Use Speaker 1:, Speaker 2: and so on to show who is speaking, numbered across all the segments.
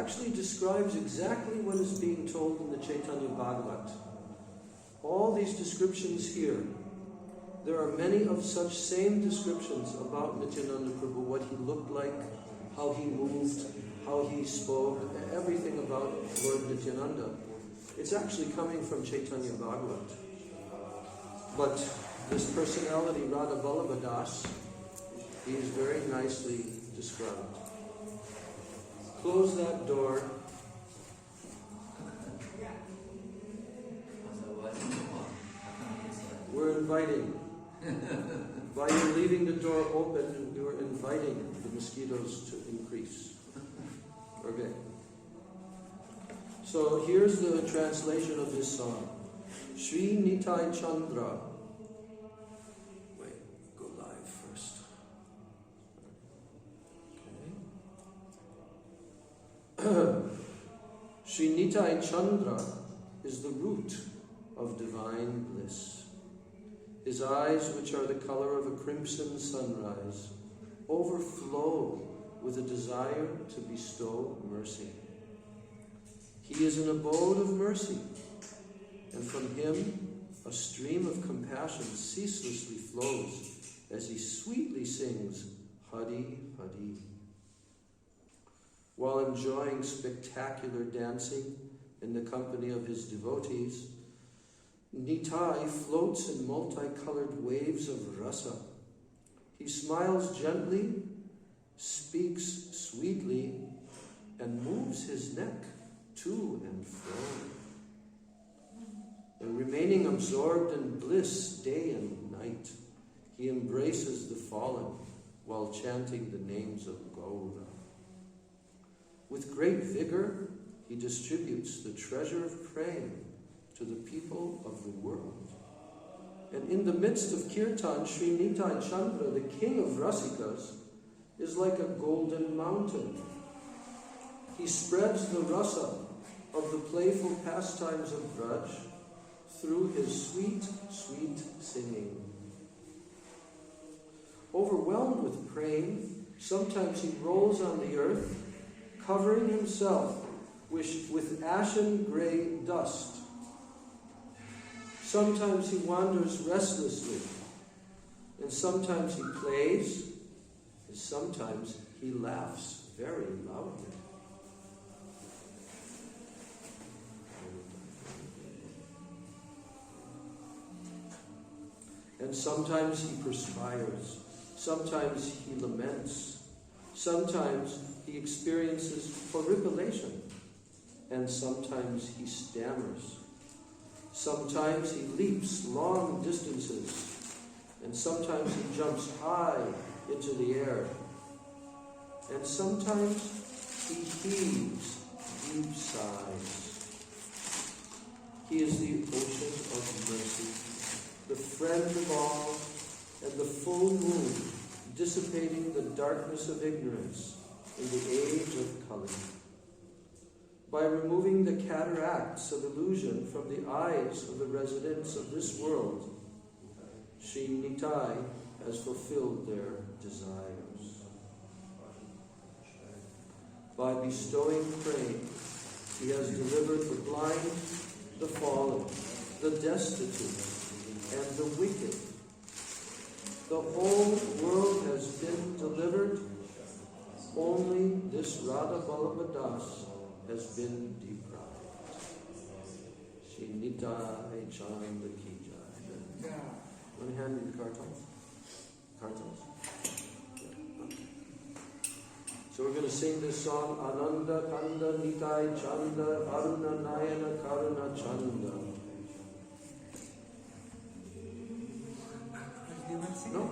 Speaker 1: actually describes exactly what is being told in the Chaitanya Bhagavat. All these descriptions here, there are many of such same descriptions about Nityananda Prabhu, what he looked like, how he moved, how he spoke, everything about Lord Nityananda. It's actually coming from Chaitanya Bhagavat. But this personality, Radha Vallabha Das, he is very nicely described. Close that door. We're inviting. By you leaving the door open, we were inviting the mosquitoes to increase. Okay. So here's the translation of this song. Sri Nitai Chandra. Wait, go live first. Okay. Sri Nitai Chandra is the root of divine bliss. His eyes, which are the color of a crimson sunrise, overflow with a desire to bestow mercy. He is an abode of mercy, and from him a stream of compassion ceaselessly flows as he sweetly sings Hari Hari. While enjoying spectacular dancing in the company of his devotees, Nitai floats in multicolored waves of rasa. He smiles gently, speaks sweetly, and moves his neck to and fro. And remaining absorbed in bliss day and night, he embraces the fallen while chanting the names of Gaura. With great vigor, he distributes the treasure of praying to the people of the world. And in the midst of Kirtan, Sri Nitai Chandra, the king of Rasikas, is like a golden mountain. He spreads the rasa of the playful pastimes of Braj through his sweet, sweet singing. Overwhelmed with praying, sometimes he rolls on the earth, covering himself with ashen gray dust. Sometimes he wanders restlessly, and sometimes he plays, and sometimes he laughs very loudly. And sometimes he perspires, sometimes he laments, sometimes he experiences horripilation, and sometimes he stammers. Sometimes he leaps long distances, and sometimes he jumps high into the air, and sometimes he heaves deep sighs. He is the ocean of mercy, the friend of all, and the full moon dissipating the darkness of ignorance in the age of Kali. By removing the cataracts of illusion from the eyes of the residents of this world, Sri Nitai has fulfilled their desires. By bestowing praise, he has delivered the blind, the fallen, the destitute, and the wicked. The whole world has been delivered. Only this Radha Vallabha Das has been deprived. Shri Nitai Chanda Ki Jai. Want to hand me the cartons? Cartons? Yeah. Okay. So we're going to sing this song, Ananda Kanda Nitai Chanda Aruna Nayana Karuna Chanda. No?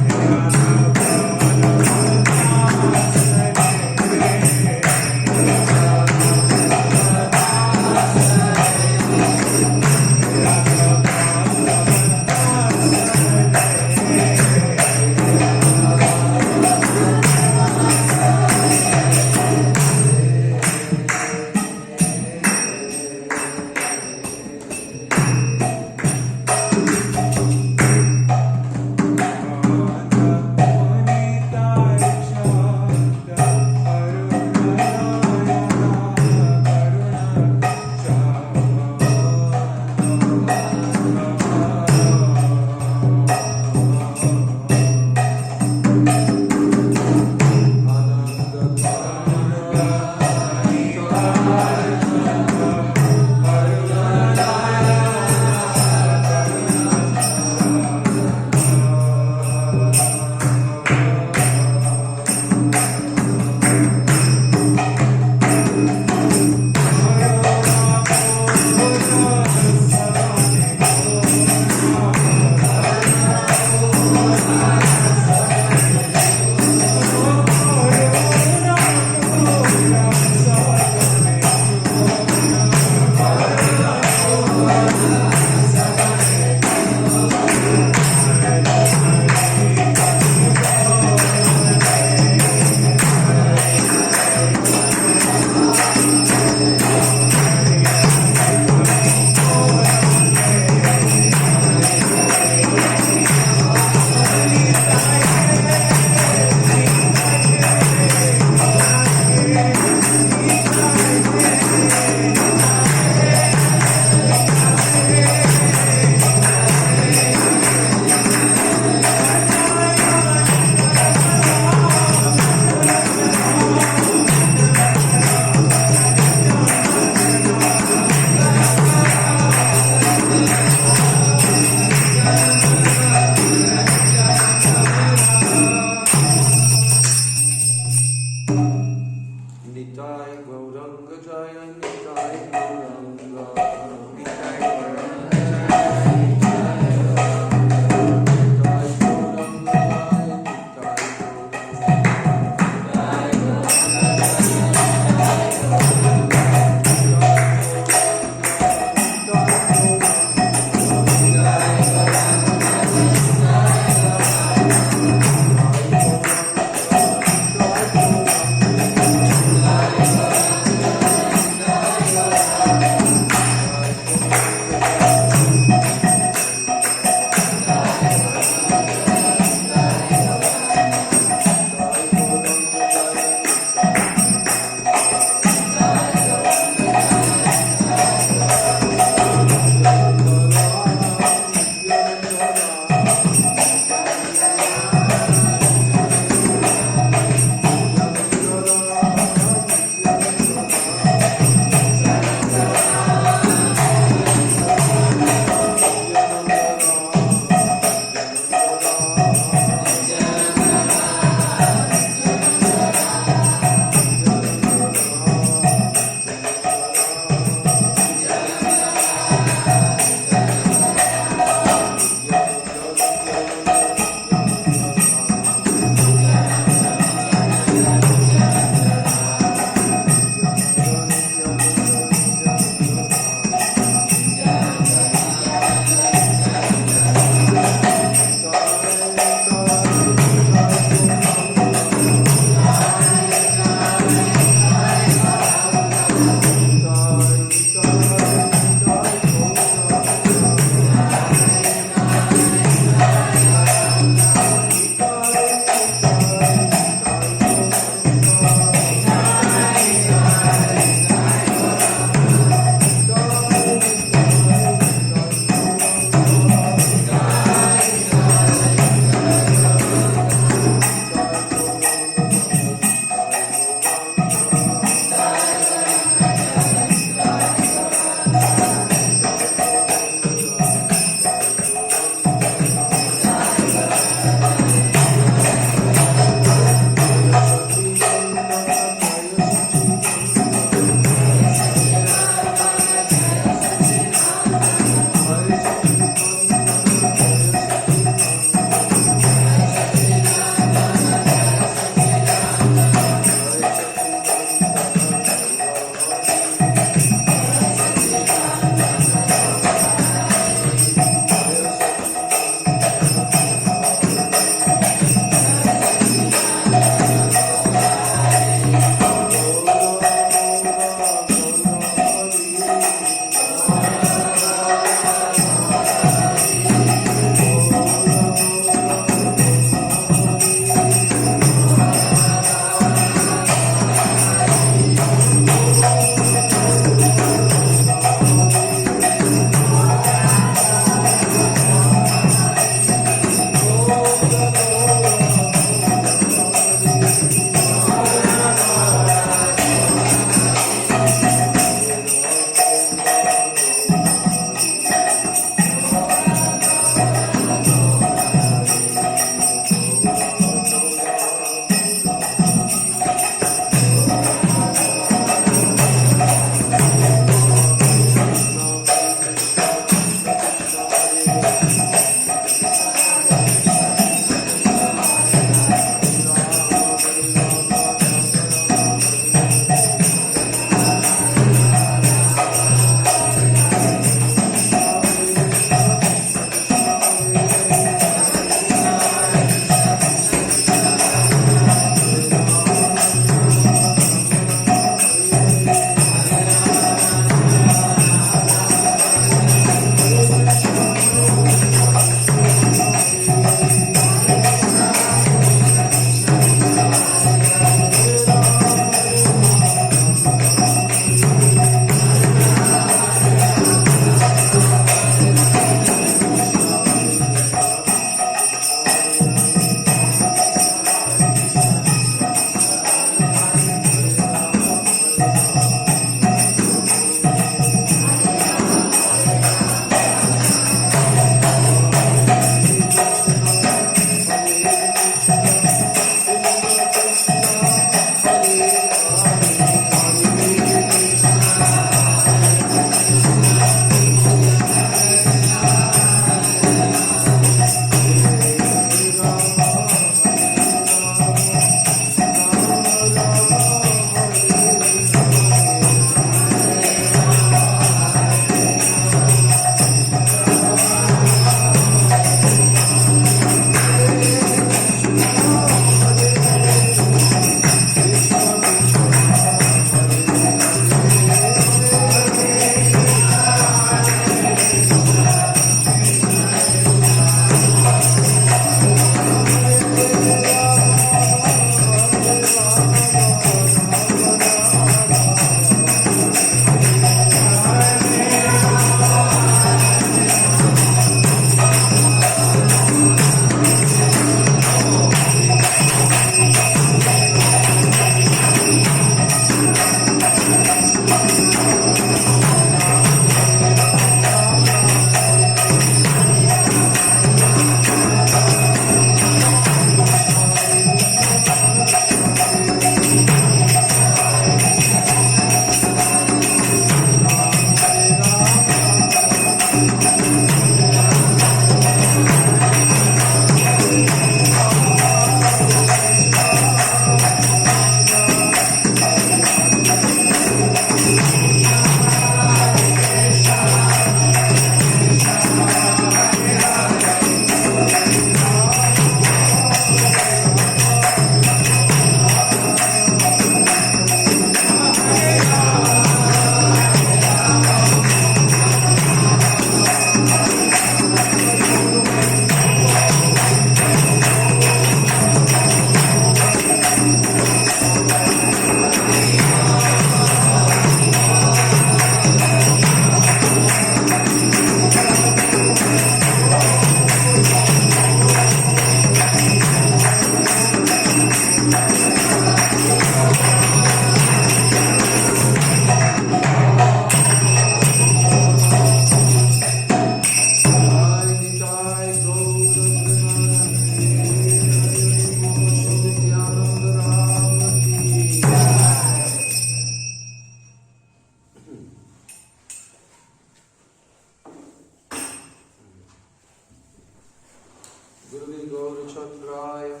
Speaker 1: Ramachandraya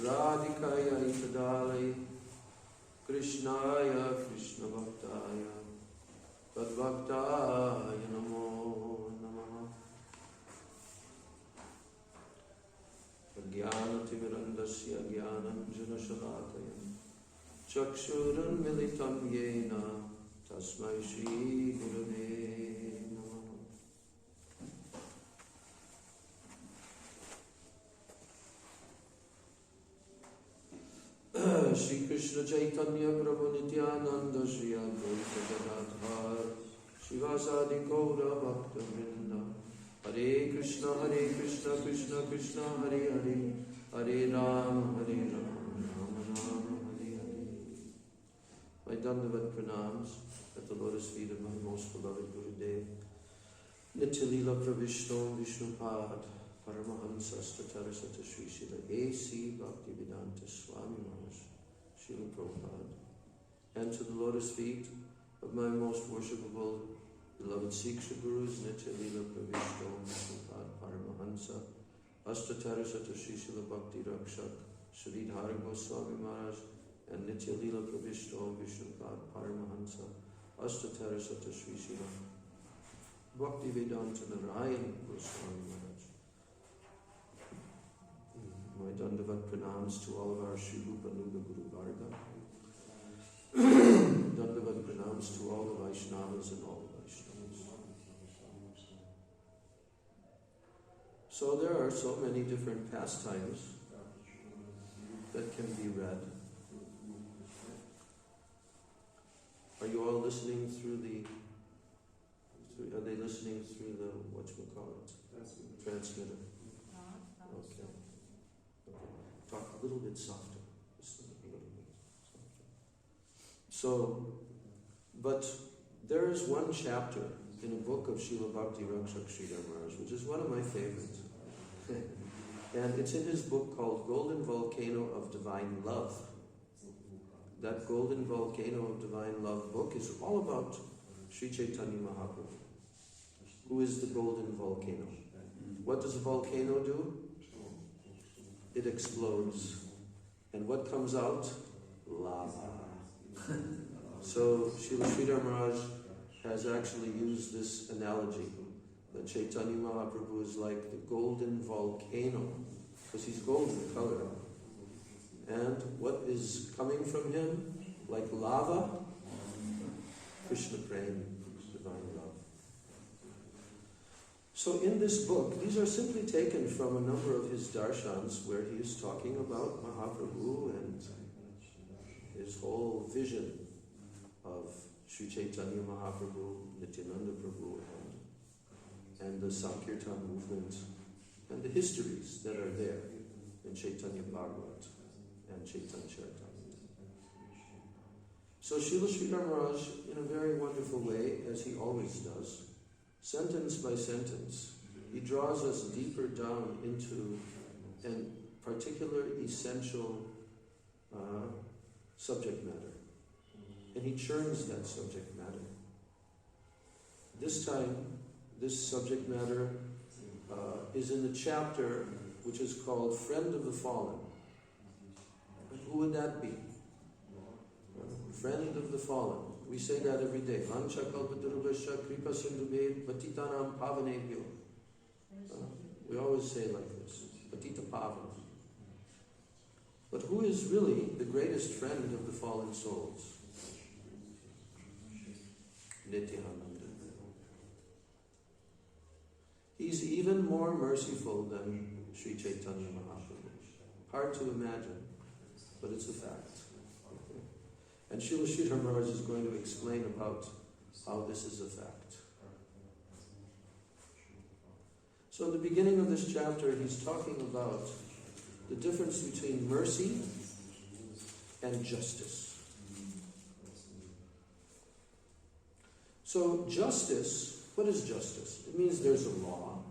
Speaker 1: Radhikaya Itadale Krishnaya Krishna Bhaktaya Tadvaktaya Namo Namaha Jnanatimirandasya Jnananjana Shalakaya Chakshurun Militam Yena Tasmai Shri Gurave Namaha. Shri Krishna Chaitanya Prabhu Nityānanda Shri Advaita Gadadhar Shivasadi Gaura Bhakta Vrinda Hare Krishna Krishna Krishna Hare Hare Hare Rama Rama Rama Hare Hare. My Dandavat pranams at the lotus feet of my most beloved Gurudev Nityānanda Pravishno Vishnupad Paramahansa Statarasata Sri Srila A.C. Bhaktivedanta Swami Maharaj Srila Prabhupada, and to the lotus feet of my most worshipable beloved Siksha Gurus Nityānanda Pravishno Vishnupad Paramahansa Astatarasata Sri Srila Bhakti Rakshak Sridhara Goswami Maharaj, and Nityānanda Pravishno Vishnupad Paramahansa Astatarasata Sri Srila Bhaktivedanta Narayana Goswami Maharaj. My Dandavat pranams to all of our Sri Rupa Nuga Guru Varga. Dandavat pranams to all the Vaishnavas and all the Vaishnavas. So there are so many different pastimes that can be read. Are you all listening through are they listening through the, whatchamacallit, transmitter? Okay. Talk a little bit softer. Just a little bit softer. So, but there is one chapter in a book of Srila Bhakti Rakshak Sridhar Maharaj, which is one of my favorites. And it's in his book called Golden Volcano of Divine Love. That Golden Volcano of Divine Love book is all about Sri Chaitanya Mahaprabhu, who is the golden volcano. What does a volcano do? It explodes. And what comes out? Lava. So Srila Sridhar Maharaj has actually used this analogy that Chaitanya Mahaprabhu is like the golden volcano, because he's golden color. And what is coming from him? Like lava? Krishna Prem, divine love. So in this book, these are simply taken from a number of his darshans where he is talking about Mahaprabhu and his whole vision of Sri Chaitanya Mahaprabhu, Nityānanda Prabhu, and the Sankirtan movement, and the histories that are there in Chaitanya Bhagavat and Chaitanya Charitamrita. So Srila Sridhar Maharaj, in a very wonderful way, as he always does, sentence by sentence, he draws us deeper down into a particular essential subject matter. And he churns that subject matter. This time, this subject matter is in the chapter which is called Friend of the Fallen. And who would that be? Friend of the Fallen. We say that every day. Vancha kalpatarubhasya kripa sindhubhed patitanam pavanebhyo. We always say like this. Patita pavana. But who is really the greatest friend of the fallen souls? Nityānanda. He's even more merciful than Sri Chaitanya Mahaprabhu. Hard to imagine, but it's a fact. And Srila Sridhar Maharaj is going to explain about how this is a fact. So in the beginning of this chapter, he's talking about the difference between mercy and justice. So justice, what is justice? It means there's a law,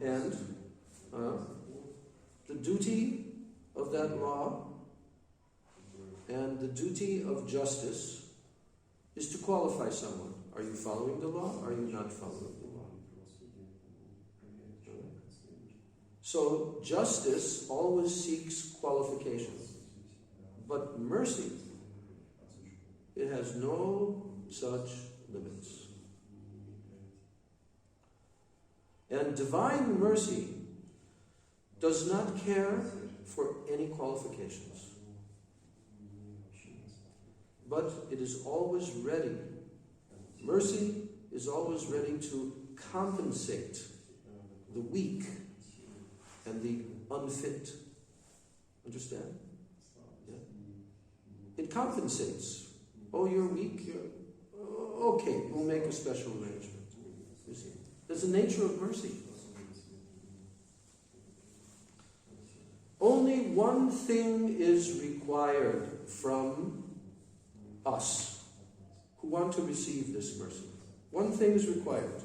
Speaker 1: and the duty of that law and the duty of justice is to qualify someone. Are you following the law? Are you not following the law? So justice always seeks qualification. But mercy, it has no such limits. And divine mercy does not care for any qualifications. But it is always ready. Mercy is always ready to compensate the weak and the unfit. Understand? Yeah. It compensates. Oh, you're weak? Okay, we'll make a special arrangement. You see? That's the nature of mercy. Only one thing is required from us who want to receive this mercy. One thing is required.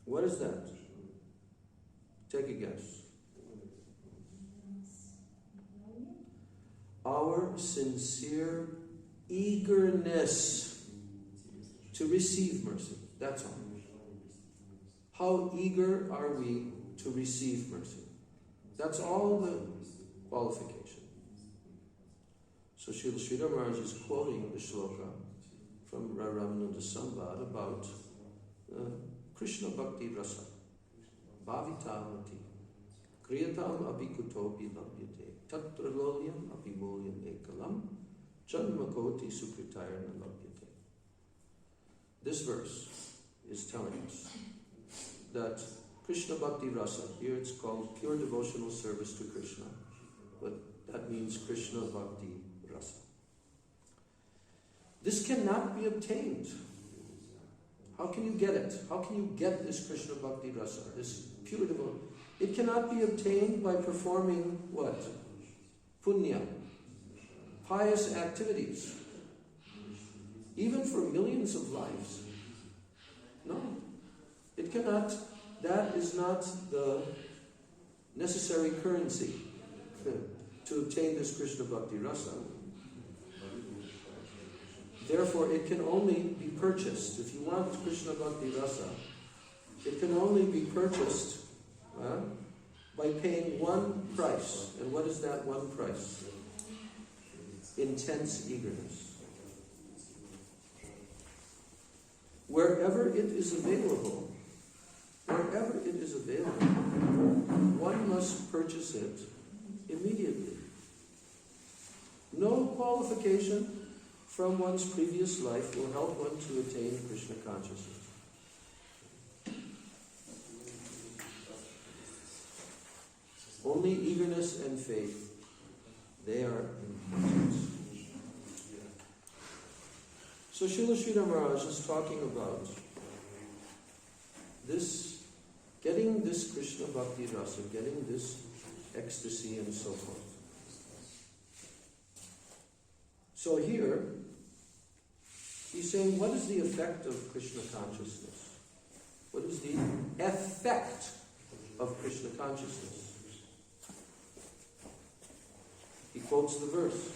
Speaker 1: What is that? Take a guess. Our sincere eagerness to receive mercy. That's all. How eager are we to receive mercy? That's all the qualification. So Srila Maharaj is quoting the shloka from Ramananda Samvad about Krishna Bhakti Rasa. Bhavitamati Kriyatam abhikutopi labhyate Tatralolyam abhimulyam ekalam Janmakoti sukritayana labhyate. This verse is telling us that Krishna Bhakti Rasa, here it's called pure devotional service to Krishna, but that means Krishna Bhakti Rasa. This cannot be obtained. How can you get it? How can you get this Krishna Bhakti Rasa, this pure devotion? It cannot be obtained by performing what? Punya, pious activities, even for millions of lives. No, it cannot. That is not the necessary currency to obtain this Krishna Bhakti Rasa. Therefore, it can only be purchased. If you want Krishna Bhakti Rasa, it can only be purchased by paying one price. And what is that one price? Intense eagerness. Wherever it is available, one must purchase it immediately. No qualification from one's previous life will help one to attain Krishna consciousness. Only eagerness and faith, they are important. So Srila Sridhar Maharaj is talking about this, getting this Krishna Bhakti Rasa, getting this ecstasy and so forth. So here, he's saying, what is the effect of Krishna consciousness? What is the effect of Krishna consciousness? He quotes the verse.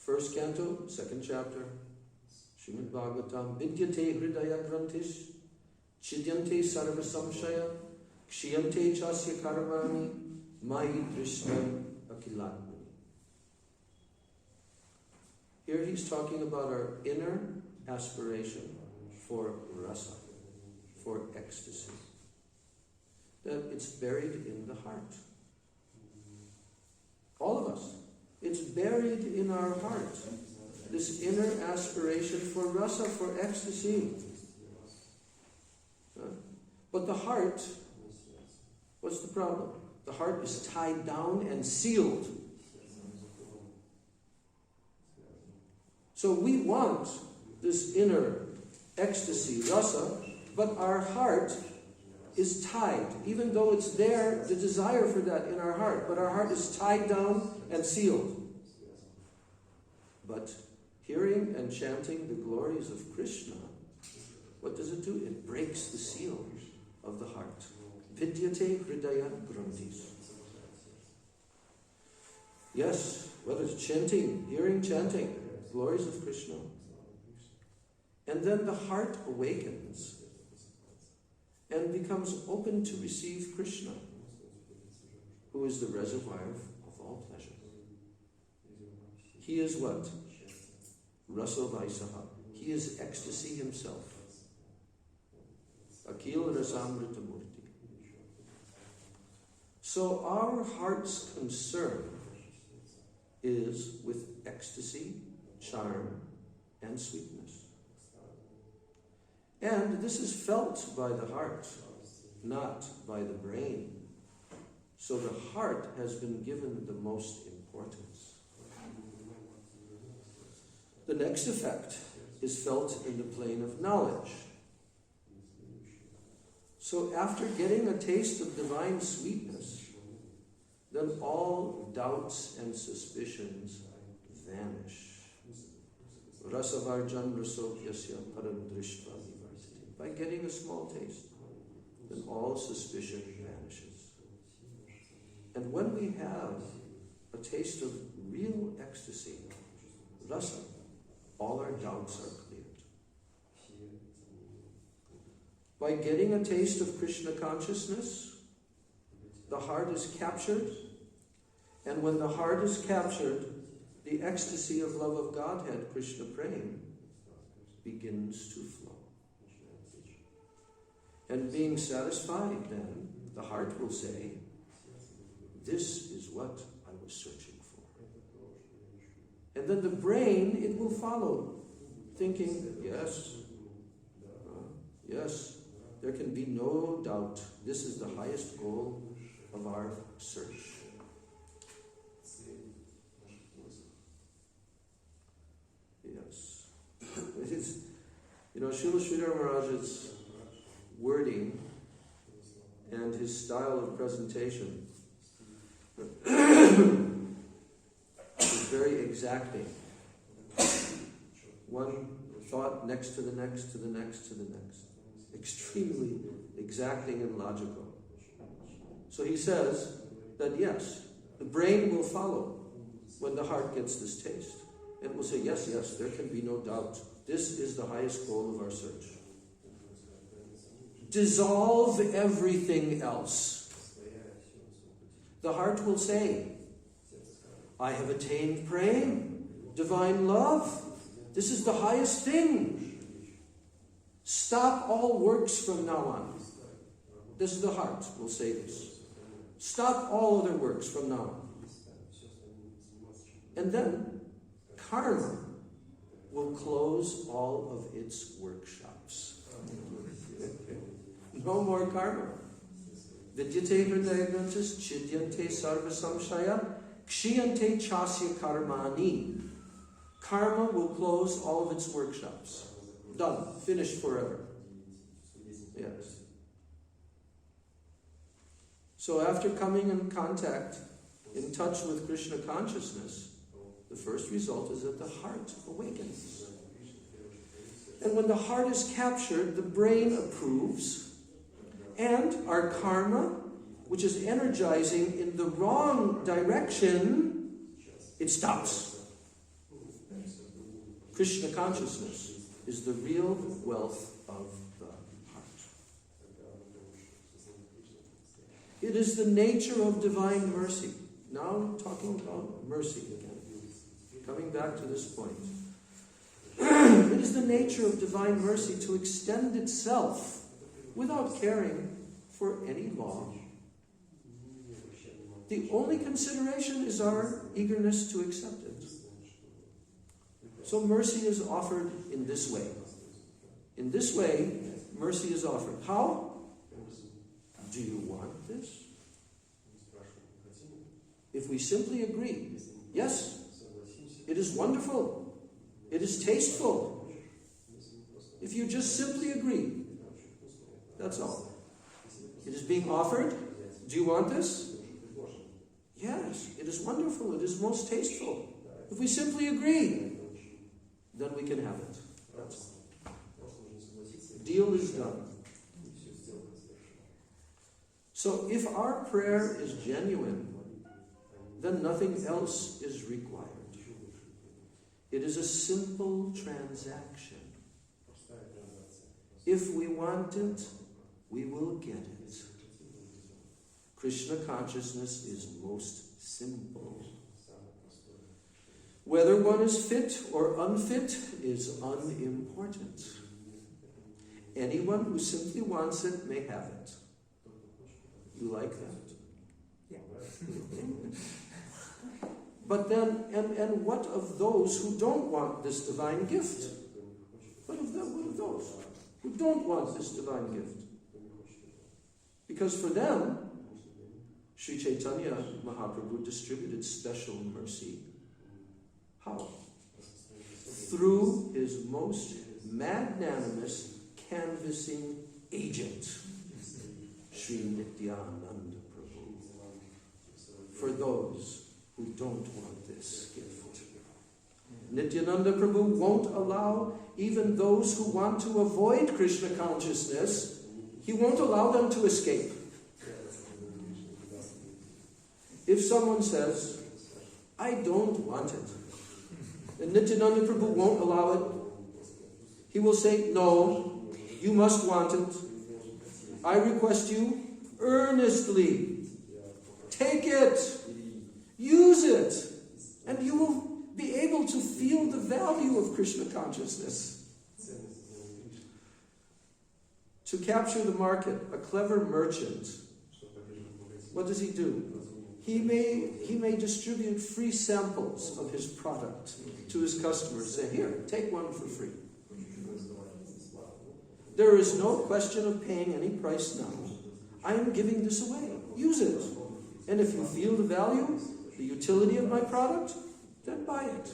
Speaker 1: First canto, second chapter, Srimad Bhagavatam, Vidyate hridaya grantish, chidyante sarva samshaya, kshiyante chasya karmani, mayi drishtam akilatmani. Here he's talking about our inner aspiration for rasa, for ecstasy. That it's buried in the heart. All of us. It's buried in our heart. This inner aspiration for rasa, for ecstasy. But the heart, what's the problem? The heart is tied down and sealed. So we want this inner ecstasy, rasa, but our heart is tied. Even though it's there, the desire for that in our heart, but our heart is tied down and sealed. But hearing and chanting the glories of Krishna, what does it do? It breaks the seal of the heart. Vidyate hridaya grantis. Yes, whether it's chanting, hearing, chanting, glories of Krishna. And then the heart awakens. and becomes open to receive Krishna, who is the reservoir of all pleasure. He is what? Rasa Vaisaha. He is ecstasy himself. Akil Rasamrita Murti. So our heart's concern is with ecstasy, charm, and sweetness. And this is felt by the heart, not by the brain. So the heart has been given the most importance. The next effect is felt in the plane of knowledge. So after getting a taste of divine sweetness, then all doubts and suspicions vanish. Rasavarjan rasopyasya param drishva nivarsati. By getting a small taste, then all suspicion vanishes. And when we have a taste of real ecstasy, rasa, all our doubts are cleared. By getting a taste of Krishna consciousness, the heart is captured, and when the heart is captured, the ecstasy of love of Godhead, Krishna Prem, begins to flow. And being satisfied, then, the heart will say, this is what I was searching for. And then the brain, it will follow, thinking, yes, there can be no doubt. This is the highest goal of our search. Yes. It is, Srila Sridhar Maharaj's wording and his style of presentation is very exacting. One thought next to the next, to the next, to the next. Extremely exacting and logical. So he says that yes, the brain will follow when the heart gets this taste. And will say, yes, there can be no doubt. This is the highest goal of our search. Dissolve everything else. The heart will say, I have attained prem, divine love. This is the highest thing. Stop all works from now on. This is the heart will say this. Stop all other works from now on. And then karma will close all of its workshops. No more karma. Vidyate hridayagrantas chidyante sarva samshaya kshiyante chasya karmani. Karma will close all of its workshops. Done. Finished forever. Yes. So after coming in contact, in touch with Krishna consciousness, the first result is that the heart awakens. And when the heart is captured, the brain approves, and our karma, which is energizing in the wrong direction, it stops. Krishna consciousness is the real wealth of the heart. It is the nature of divine mercy. Now talking about mercy again. Coming back to this point. It is the nature of divine mercy to extend itself without caring for any law. The only consideration is our eagerness to accept it. So mercy is offered in this way. In this way, mercy is offered. How? Do you want this? If we simply agree, yes, it is wonderful, it is tasteful. If you just simply agree, that's all. It is being offered. Do you want this? Yes, it is wonderful, it is most tasteful. If we simply agree, then we can have it. That's all. Deal is done. So if our prayer is genuine, then nothing else is required. It is a simple transaction. If we want it, we will get it. Krishna consciousness is most simple. Whether one is fit or unfit is unimportant. Anyone who simply wants it may have it. You like that?
Speaker 2: Yeah.
Speaker 1: But then, and what of those who don't want this divine gift? What of those who don't want this divine gift? Because for them, Sri Chaitanya Mahaprabhu distributed special mercy. How? Through his most magnanimous canvassing agent, Sri Nityānanda Prabhu, for those who don't want this gift. Nityananda Prabhu won't allow even those who want to avoid Krishna consciousness, he won't allow them to escape. If someone says, I don't want it, then Nityananda Prabhu won't allow it. He will say, no, you must want it. I request you earnestly, take it, use it, and you will be able to feel the value of Krishna consciousness. To capture the market, a clever merchant, what does he do? He may distribute free samples of his product to his customers. Say, here, take one for free. There is no question of paying any price now. I am giving this away. Use it. And if you feel the value, the utility of my product, then buy it.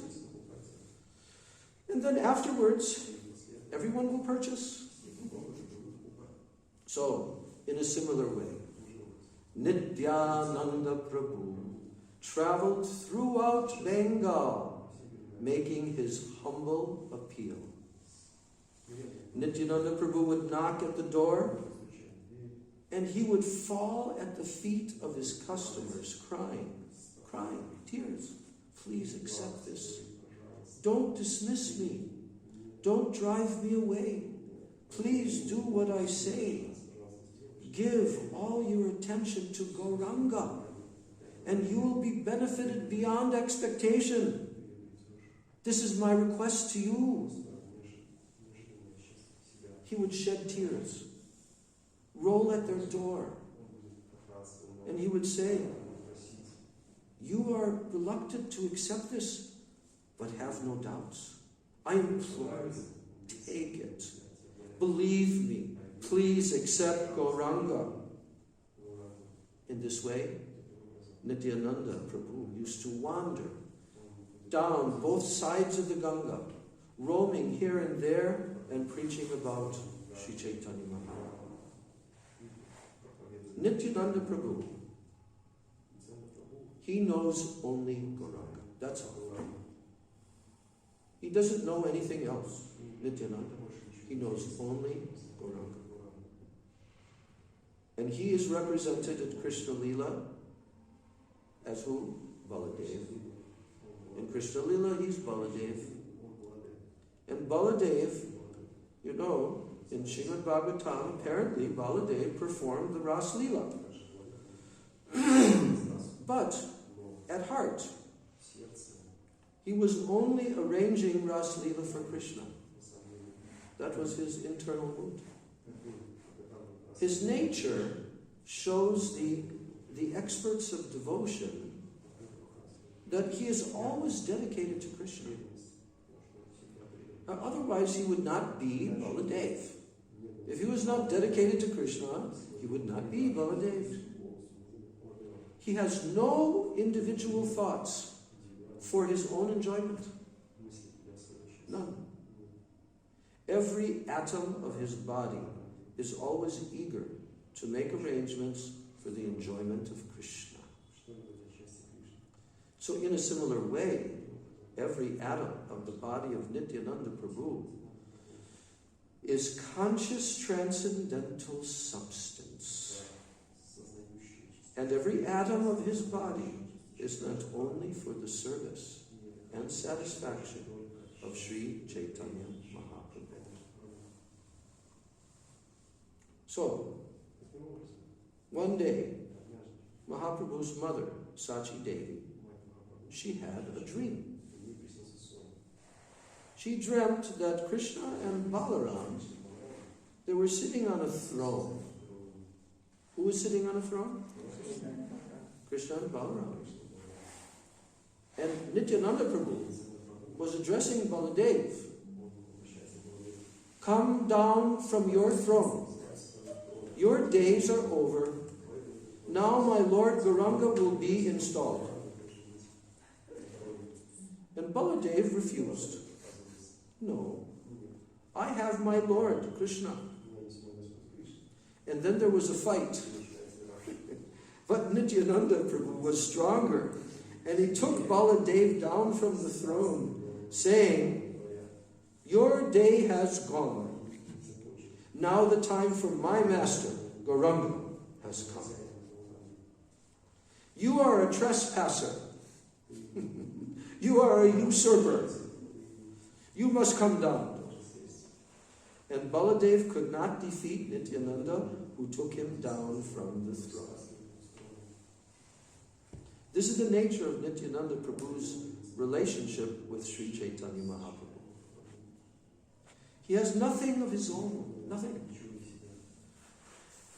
Speaker 1: And then afterwards, everyone will purchase. So, in a similar way, Nityānanda Prabhu traveled throughout Bengal, making his humble appeal. Nityananda Prabhu would knock at the door, and he would fall at the feet of his customers, crying, tears. Please accept this. Don't dismiss me. Don't drive me away. Please do what I say. Give all your attention to Gauranga, and you will be benefited beyond expectation. This is my request to you. He would shed tears, roll at their door, and he would say, you are reluctant to accept this, but have no doubts. I implore you, take it. Believe me. Please accept Gauranga. In this way, Nityananda Prabhu used to wander down both sides of the Ganga, roaming here and there and preaching about Sri Chaitanya Mahaprabhu. Nityananda Prabhu, he knows only Gauranga. That's all. He doesn't know anything else. Nityananda, he knows only Gauranga. And he is represented at Krishna Lila as who? Baladev. In Krishna Lila, he's Baladev. And Baladev, you know, in Srimad Bhagavatam, apparently Baladev performed the Ras Lila. But at heart, he was only arranging Ras Lila for Krishna. That was his internal mood. His nature shows the experts of devotion that he is always dedicated to Krishna. Now, otherwise, he would not be Baladev. If he was not dedicated to Krishna, he would not be Baladev. He has no individual thoughts for his own enjoyment. None. Every atom of his body is always eager to make arrangements for the enjoyment of Krishna. So in a similar way, every atom of the body of Nityananda Prabhu is conscious transcendental substance. And every atom of his body is meant only for the service and satisfaction of Sri Chaitanya Mahaprabhu. So, One day, Mahaprabhu's mother, Sachi Devi, she had a dream. She dreamt that Krishna and Balaram, they were sitting on a throne. Who was sitting on a throne? Krishna and Balaram. And Nityānanda Prabhu was addressing Baladev. Come down from your throne. Your days are over. Now my Lord Gauranga will be installed. And Baladev refused. No, I have my Lord Krishna. And then there was a fight. But Nityānanda Prabhu was stronger. And he took Baladev down from the throne, saying, your day has gone. Now the time for my master, Gauranga, has come. You are a trespasser. You are a usurper. You must come down. And Baladev could not defeat Nityānanda, who took him down from the throne. This is the nature of Nityānanda Prabhu's relationship with Sri Chaitanya Mahaprabhu. He has nothing of his own, nothing.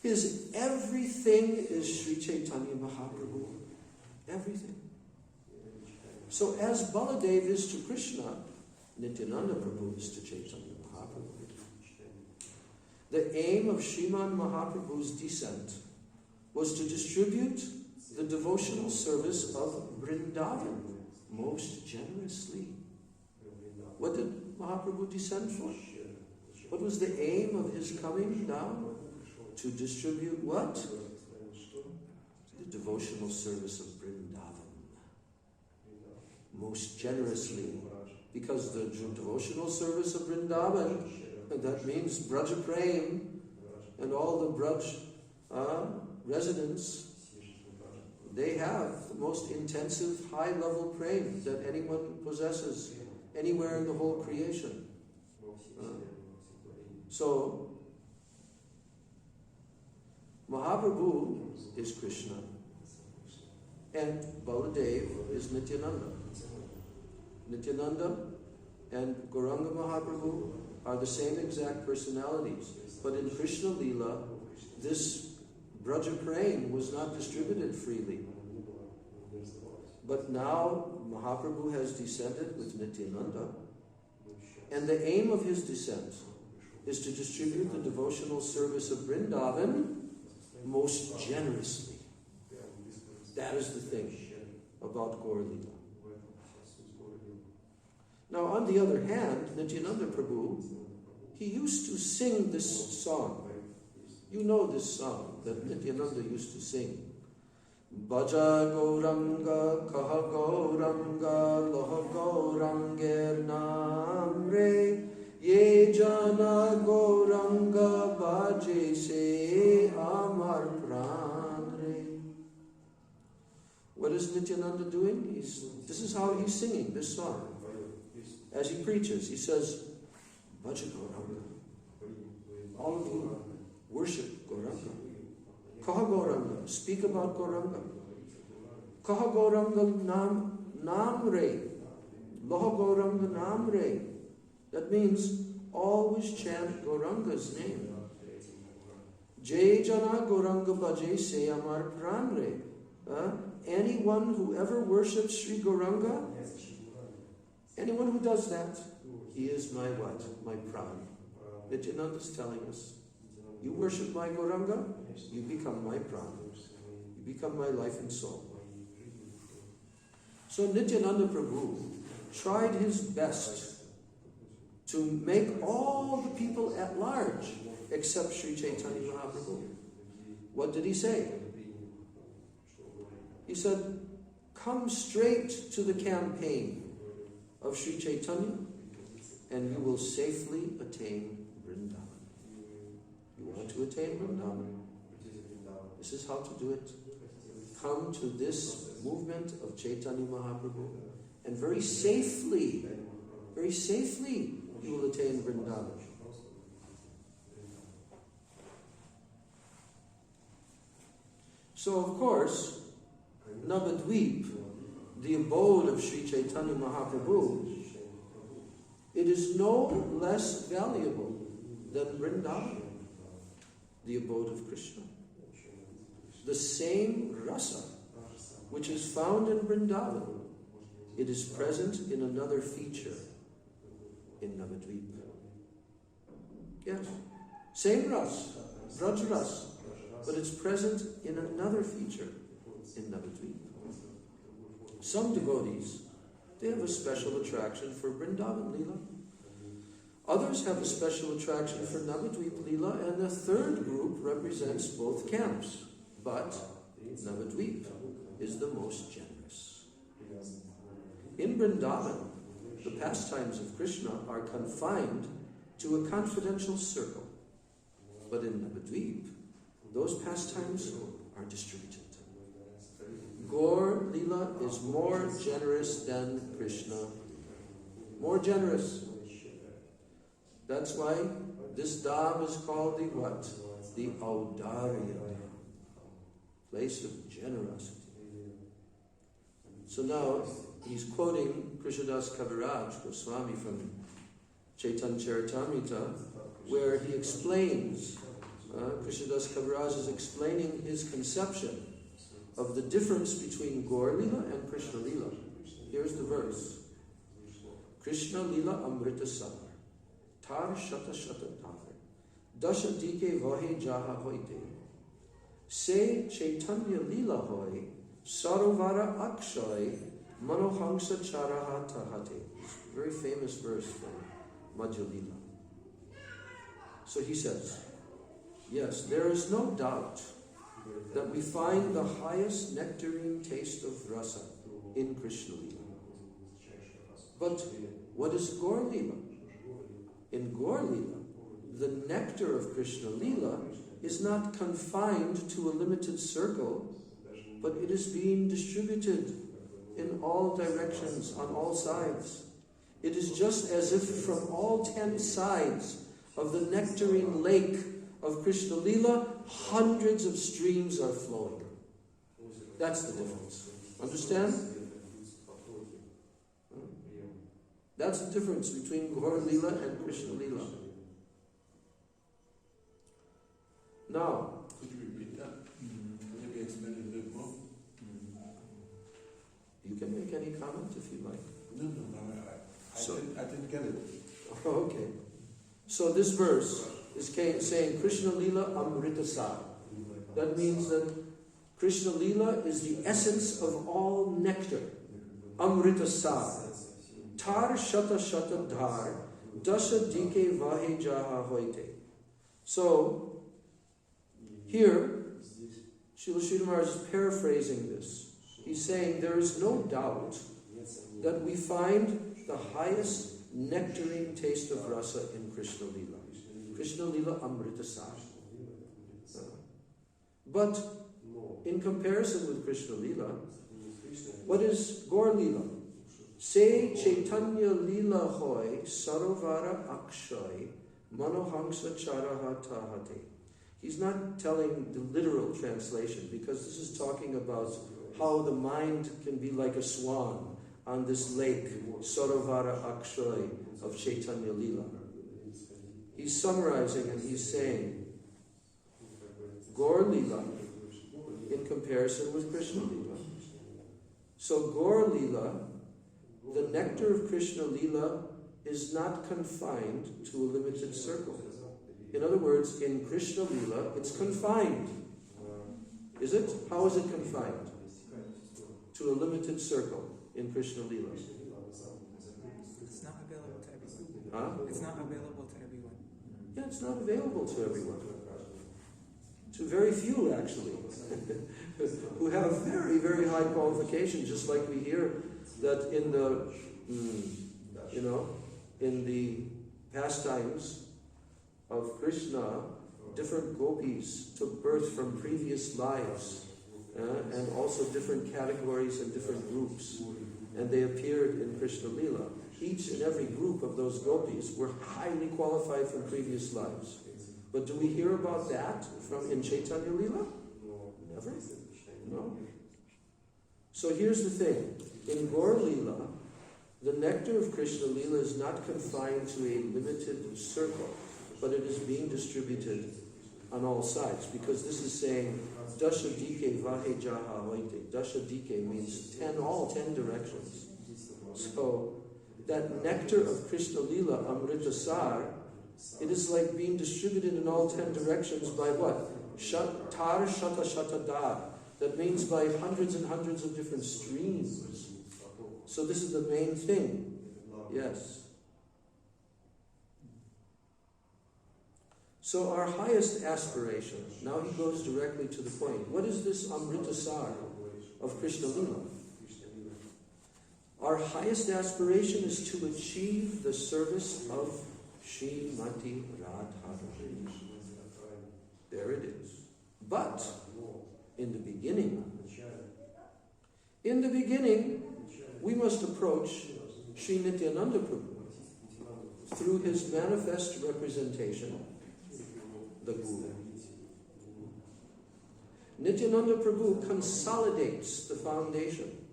Speaker 1: His everything is Sri Chaitanya Mahaprabhu. Everything. So as Baladev is to Krishna, Nityānanda Prabhu is to Chaitanya Mahaprabhu. The aim of Srimad Mahaprabhu's descent was to distribute the devotional service of Vrindavan most generously. What did Mahaprabhu descend for? What was the aim of his coming down? To distribute what? The devotional service of Vrindavan most generously. Because the devotional service of Vrindavan, that means Braja Prem, and all the Braj residents, they have the most intensive high-level prem that anyone possesses anywhere in the whole creation. So, Mahaprabhu is Krishna, and Baladev is Nityānanda. Nityānanda and Gauranga Mahaprabhu are the same exact personalities, but in Krishna Leela, this Braja Prem was not distributed freely. But now Mahaprabhu has descended with Nityānanda, and the aim of his descent is to distribute the devotional service of Vrindavan most generously. That is the thing about Gaur Leela. Now, on the other hand, Nityānanda Prabhu, he used to sing this song. You know this song that Nityānanda used to sing. Bhaja Gauranga, Kaha Gauranga, Loha Gauranger Namre, Ye Jana Gauranga Bhaje Se Amar Pranre. What is Nityānanda doing? This is how he's singing this song. As he preaches, he says, Bhaja Gauranga. All of you worship Gauranga. Kaha Gauranga, speak about Gauranga. Kaha Gauranga Namre. Loha Gauranga Namre. That means always chant Gauranga's name. Jai Jana Gauranga Bhaje Se Amar Pranre. Anyone who ever worships Sri Gauranga, anyone who does that, he is my what? My pran. Nityānanda is telling us, you worship my Gauranga, you become my pran. You become my life and soul. So Nityānanda Prabhu tried his best to make all the people at large accept Sri Chaitanya Mahaprabhu. What did he say? He said, come straight to the campaign of Sri Chaitanya and you will safely attain Vrindavan. You want to attain Vrindavan? This is how to do it. Come to this movement of Chaitanya Mahaprabhu and very safely you will attain Vrindavan. So of course, Navadvip, the abode of Sri Chaitanya Mahaprabhu, it is no less valuable than Vrindavan, the abode of Krishna. The same rasa which is found in Vrindavan, it is present in another feature in Navadvip. Yes, same ras, Vraj ras, but it's present in another feature in Navadvip. Some devotees, they have a special attraction for Vrindavan Leela. Others have a special attraction for Navadvip Leela, and the third group represents both camps. But Navadvip is the most generous. In Vrindavan, the pastimes of Krishna are confined to a confidential circle. But in Navadvip, those pastimes are distributed. Gaur Leela is more generous than Krishna. More generous. That's why this dham is called the what? The Audarya Dham. Place of generosity. So now he's quoting Krishnadas Kaviraj Goswami from Chaitanya Charitamrita, where he explains, Krishnadas Kaviraj is explaining his conception of the difference between Gaur Leela and Krishna Leela. Here's the verse. Krishna Leela Amrita Samar Tar Shata Shata Tar Dasha Dike Vahe Jaha Hoite Se Chaitanya Leela Hoy Sarovara Akshay Manohangsa Charaha Tahate. Very famous verse from Madhya Leela. So he says, yes, there is no doubt that we find the highest nectarine taste of rasa in Krishna Leela. But what is Gaur Leela? In Gaur Leela, the nectar of Krishna Leela is not confined to a limited circle, but it is being distributed in all directions, on all sides. It is just as if from all 10 sides of the nectarine lake of Krishna Leela, hundreds of streams are flowing. That's the difference. Understand? That's the difference between Gaur Leela and Krishna Leela. Now,
Speaker 2: could you repeat that? Maybe explain it a bit more.
Speaker 1: You can make any comment if you like.
Speaker 2: No, I didn't get it.
Speaker 1: Okay. So this verse is saying Krishna Leela Amrita Sar. That means that Krishna Leela is the essence of all nectar. Amrita Sar. Tar Shata Shata Dhar Dasha Dike Vahe Jaha Hoite. So, here, Srila Sridhar Maharaj is paraphrasing this. He's saying there is no doubt that we find the highest nectarine taste of rasa in Krishna Leela. Krishna Leela Amrita Sar. But in comparison with Krishna Leela, what is Gaur Leela? Se Chaitanya Leela Hoy Sarovara Akshay Manohangsa Charaha Tahate. He's not telling the literal translation, because this is talking about how the mind can be like a swan on this lake, Sarovara Akshay of Chaitanya Leela. He's summarizing and he's saying, Gaur Leela in comparison with Krishna Leela. So Gaur Leela, the nectar of Krishna Leela is not confined to a limited circle. In other words, in Krishna Leela, it's confined. Is it? How is it confined? To a limited circle in Krishna Leela.
Speaker 3: It's not available to everyone.
Speaker 1: Huh?
Speaker 3: It's not available to everyone.
Speaker 1: Yeah, it's not available to everyone. To very few, actually, who have very, very high qualifications, just like we hear that in the, in the pastimes of Krishna, different gopis took birth from previous lives, and also different categories and different groups, and they appeared in Krishna Leela. Each and every group of those gopis were highly qualified from previous lives. But do we hear about that in Chaitanya Leela? Never. No. So here's the thing. In Gaur Leela, the nectar of Krishna Leela is not confined to a limited circle, but it is being distributed on all sides, because this is saying Dasha Dike Vahe Jaha Vaite. Dasha Dike means all 10 directions. So that nectar of Krishna Leela, Amrita Sar, it is like being distributed in all 10 directions by what? Tar Shata Shata Dar. That means by hundreds and hundreds of different streams. So this is the main thing. Yes. So our highest aspiration, now he goes directly to the point. What is this Amrita Sar of Krishna Lila? Our highest aspiration is to achieve the service of Srimati Radharani. There it is. But in the beginning, we must approach Sri Nityānanda Prabhu through his manifest representation, the Guru. Nityānanda Prabhu consolidates the foundation,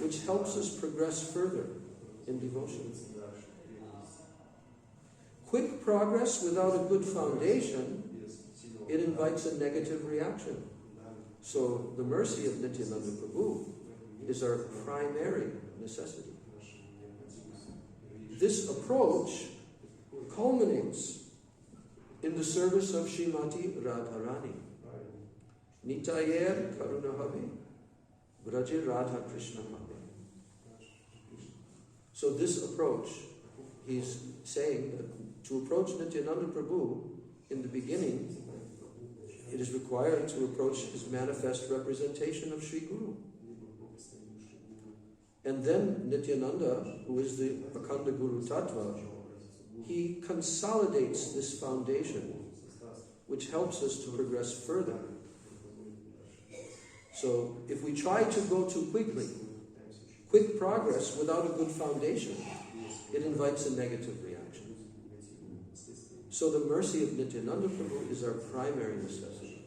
Speaker 1: which helps us progress further in devotion. Quick progress without a good foundation, it invites a negative reaction. So the mercy of Nityānanda Prabhu is our primary necessity. This approach culminates in the service of Srimati Radharani. Nityayer Karuna Habe, Braje Radha Krishna Habe. So this approach, he's saying that to approach Nityānanda Prabhu in the beginning, it is required to approach his manifest representation of Sri Guru. And then Nityānanda, who is the Akhanda Guru Tattva, he consolidates this foundation, which helps us to progress further. So if we try to go too quickly, quick progress without a good foundation, it invites a negative reaction. So the mercy of Nityānanda Prabhu is our primary necessity.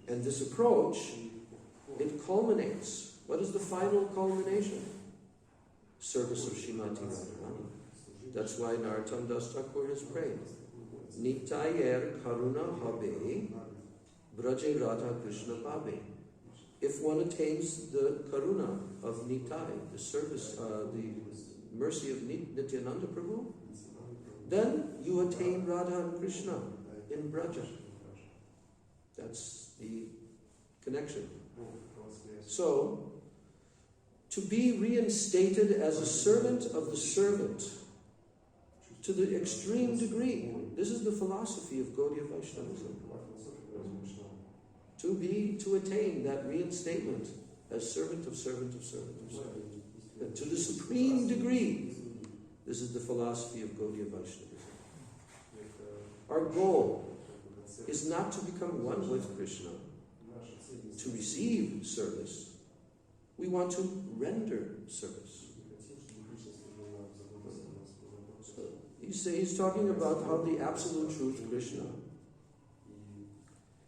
Speaker 1: And this approach, it culminates. What is the final culmination? Service of Srimati Radharani. That's why Narottam Das Thakur has prayed. Nityayer Karuna Habe, Braje Radha Krishna Pabe. If one attains the Karuna of Nitai, the service, the mercy of Nityananda Prabhu, then you attain Radha and Krishna in Braja. That's the connection. So, to be reinstated as a servant of the servant to the extreme degree, this is the philosophy of Gaudiya Vaishnavism. To attain that reinstatement as servant of servant of servant of servant. And to the supreme degree, this is the philosophy of Gaudiya Vaishnavism. Our goal is not to become one with Krishna, to receive service. We want to render service. So he's talking about how the absolute truth, Krishna,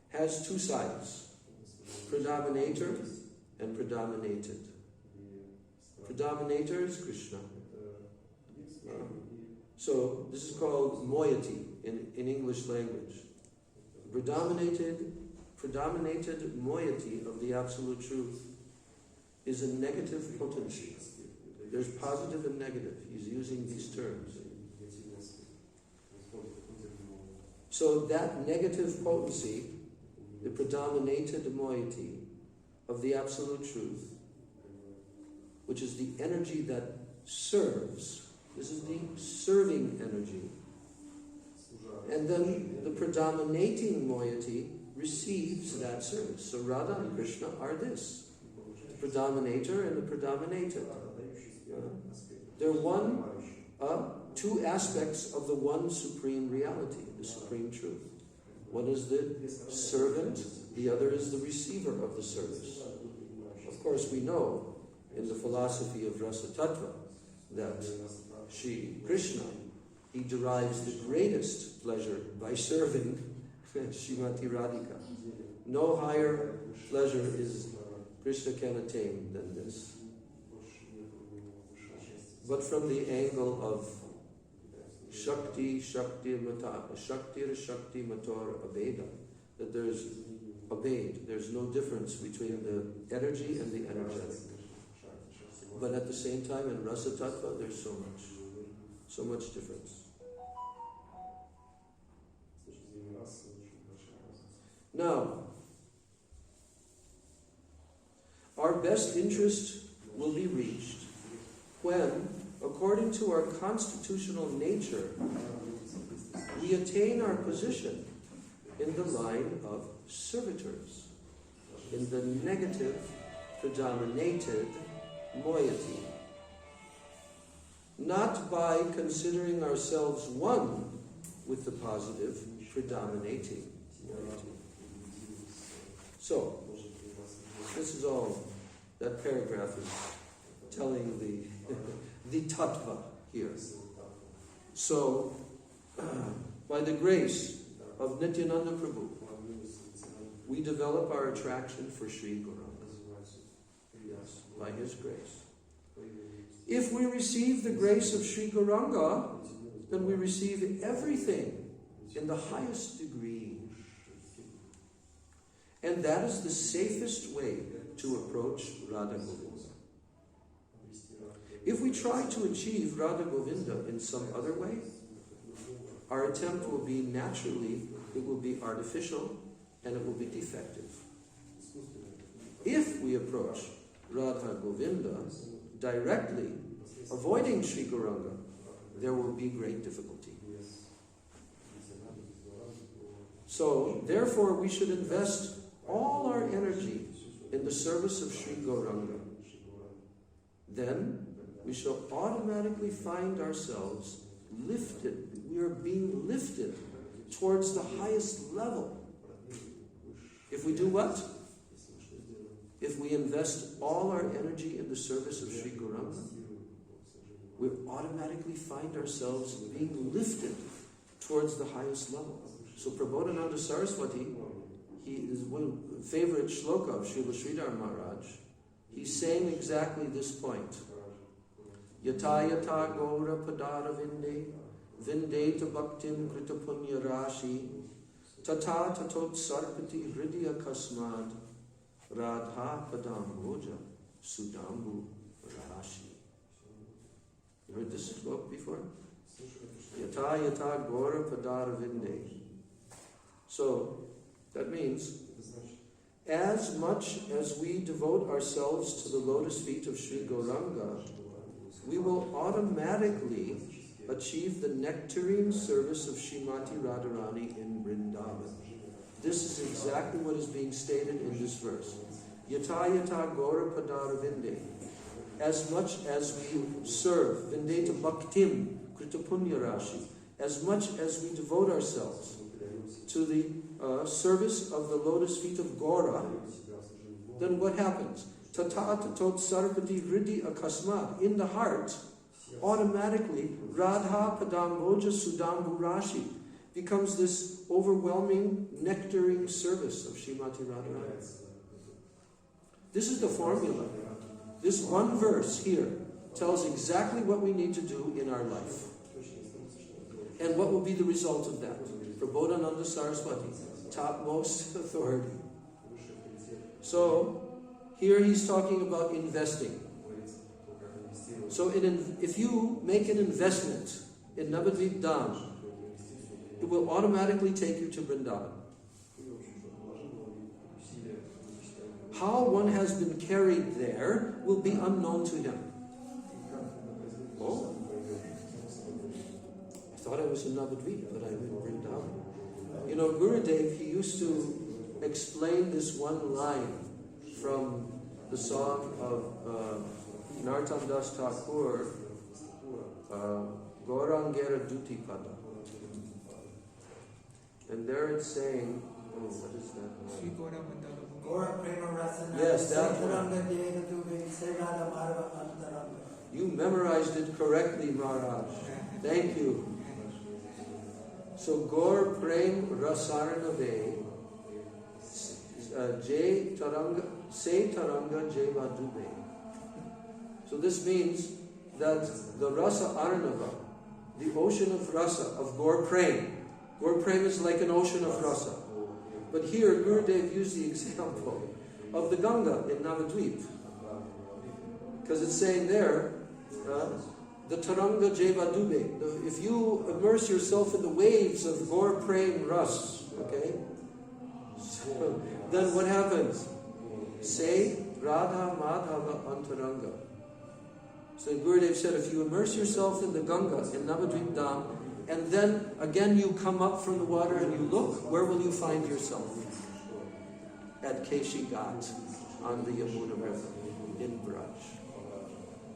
Speaker 1: has two sides, predominator and predominated. Predominator is Krishna. So this is called moiety in English language. Predominated moiety of the absolute truth is a negative potency. There's positive and negative. He's using these terms. So that negative potency, the predominated moiety of the absolute truth, which is the energy that serves. This is the serving energy. And then the predominating moiety receives that service. So Radha and Krishna are this, the predominator and the predominated. They're two aspects of the one supreme reality, the supreme truth. One is the servant, the other is the receiver of the service. Of course, we know in the philosophy of Rasa Tattva that Shri Krishna, he derives the greatest pleasure by serving Srimati Radhika. No higher pleasure is Krishna can attain than this. But from the angle of Shakti Mator Abheda, that there's abhed, there's no difference between the energy and the energetic. But at the same time, in Rasa Tattva, there's so much difference. Now, our best interest will be reached when, according to our constitutional nature, we attain our position in the line of servitors, in the negative, predominated moiety. Not by considering ourselves one with the positive, predominating moiety. So, this is all that paragraph is telling the tattva here. So, by the grace of Nityānanda Prabhu, we develop our attraction for Sri Gauranga. Yes, by his grace. If we receive the grace of Sri Gauranga, then we receive everything in the highest degree. And that is the safest way to approach Radha Govinda. If we try to achieve Radha Govinda in some other way, our attempt will be naturally, it will be artificial, and it will be defective. If we approach Radha Govinda directly, avoiding Sri Gauranga, there will be great difficulty. So, therefore, we should invest all our energy in the service of Sri Gauranga. Then, we shall automatically find ourselves lifted. We are being lifted towards the highest level. If we do what? If we invest all our energy in the service of Sri Gauranga, we automatically find ourselves being lifted towards the highest level. So Prabodhananda Saraswati, he is one favorite shloka of Srila Sridhar Maharaj. He's saying exactly this point. Yata yata gaura padara vinde, vindeta bhaktim krita punya rashi, tata tatot sarpati hridya kasmad, radha padam roja sudambu rashi. You heard this book before? Yata yata gaura padara vinde. So, that means, as much as we devote ourselves to the lotus feet of Sri Gauranga, we will automatically achieve the nectarine service of Srimati Radharani in Vrindavan. This is exactly what is being stated in this verse. Yata yata gaura padara vinde. As much as we serve, vindeta bhaktim krita punya rashi, as much as we devote ourselves to the service of the lotus feet of Gaura, then what happens? Tata tatot sarpati hridhi akasmat. In the heart, automatically, Radha padamboja sudambu rashi becomes this overwhelming nectaring service of Srimati Radharani. This is the formula. This one verse here tells exactly what we need to do in our life. And what will be the result of that? Prabodhananda Saraswati, topmost authority. So, here he's talking about investing. So if you make an investment in Navadvip Dham, it will automatically take you to Vrindavan. How one has been carried there will be unknown to him. Oh, I thought I was in Navadvip, but I'm in Vrindavan. You know, Gurudev, he used to explain this one line from the song of Narottam Das Thakur, Gaurangera Duti Pada. And there it's saying, oh, what is that? Yes, that one. You memorized it correctly, Maharaj. Thank you. So, Gaur Prem Rasarnave, Jai Taranga, Se Taranga Jeva Dube. So this means that the Rasa Arnava, the ocean of rasa, of Gaur Prem. Gaur Prem is like an ocean of rasa. But here, Gurudev used the example of the Ganga in Navadvip. Because it's saying there, the Taranga Jeva Dube. If you immerse yourself in the waves of Gaur Prem Ras, okay? So, then what happens? Say Radha Madhava Antaranga. So Gurudev said, if you immerse yourself in the Ganga, in Navadvip Dham, and then again you come up from the water and you look, where will you find yourself? At Keshi Ghat, on the Yamuna River, in Braj.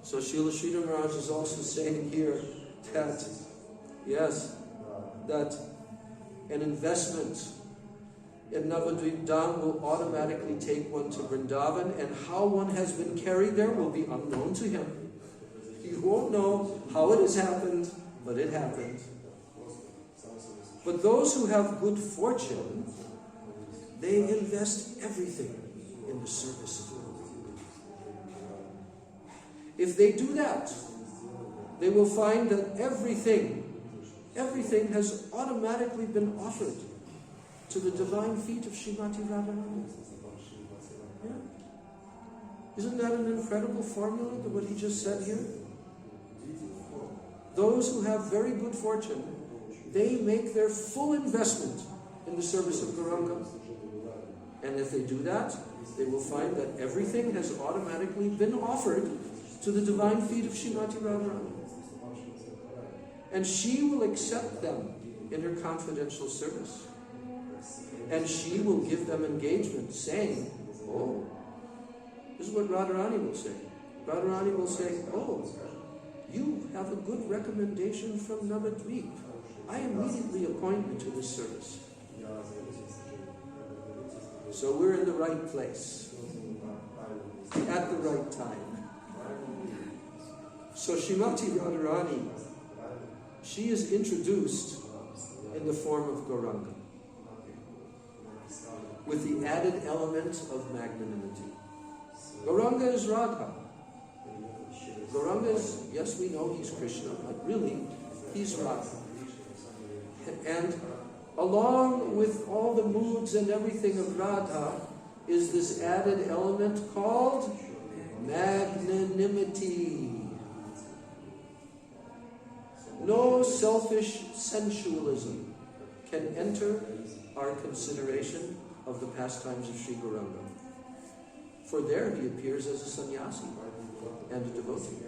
Speaker 1: So Srila Sridhar Maharaj is also saying here that, yes, that an investment in Navadvip Dham will automatically take one to Vrindavan, and how one has been carried there will be unknown to him. You won't know how it has happened, but it happened. But those who have good fortune, they invest everything in the service of God. If they do that, they will find that everything has automatically been offered to the divine feet of Srimati Radharani. Yeah. Isn't that an incredible formula, what he just said here? Those who have very good fortune, they make their full investment in the service of Gauranga. And if they do that, they will find that everything has automatically been offered to the divine feet of Srimati Radharani. And she will accept them in her confidential service. And she will give them engagement, saying, oh, this is what Radharani will say. Radharani will say, oh, you have a good recommendation from Navadvip. I immediately appoint you to this service. So we're in the right place, at the right time. So Srimati Radharani, she is introduced in the form of Gauranga, with the added element of magnanimity. Gauranga is Radha. Gauranga is, yes, we know he's Krishna, but really, he's Radha. And along with all the moods and everything of Radha is this added element called magnanimity. No selfish sensualism can enter our consideration of the pastimes of Sri Gauranga. For there he appears as a sannyasi and a devotee.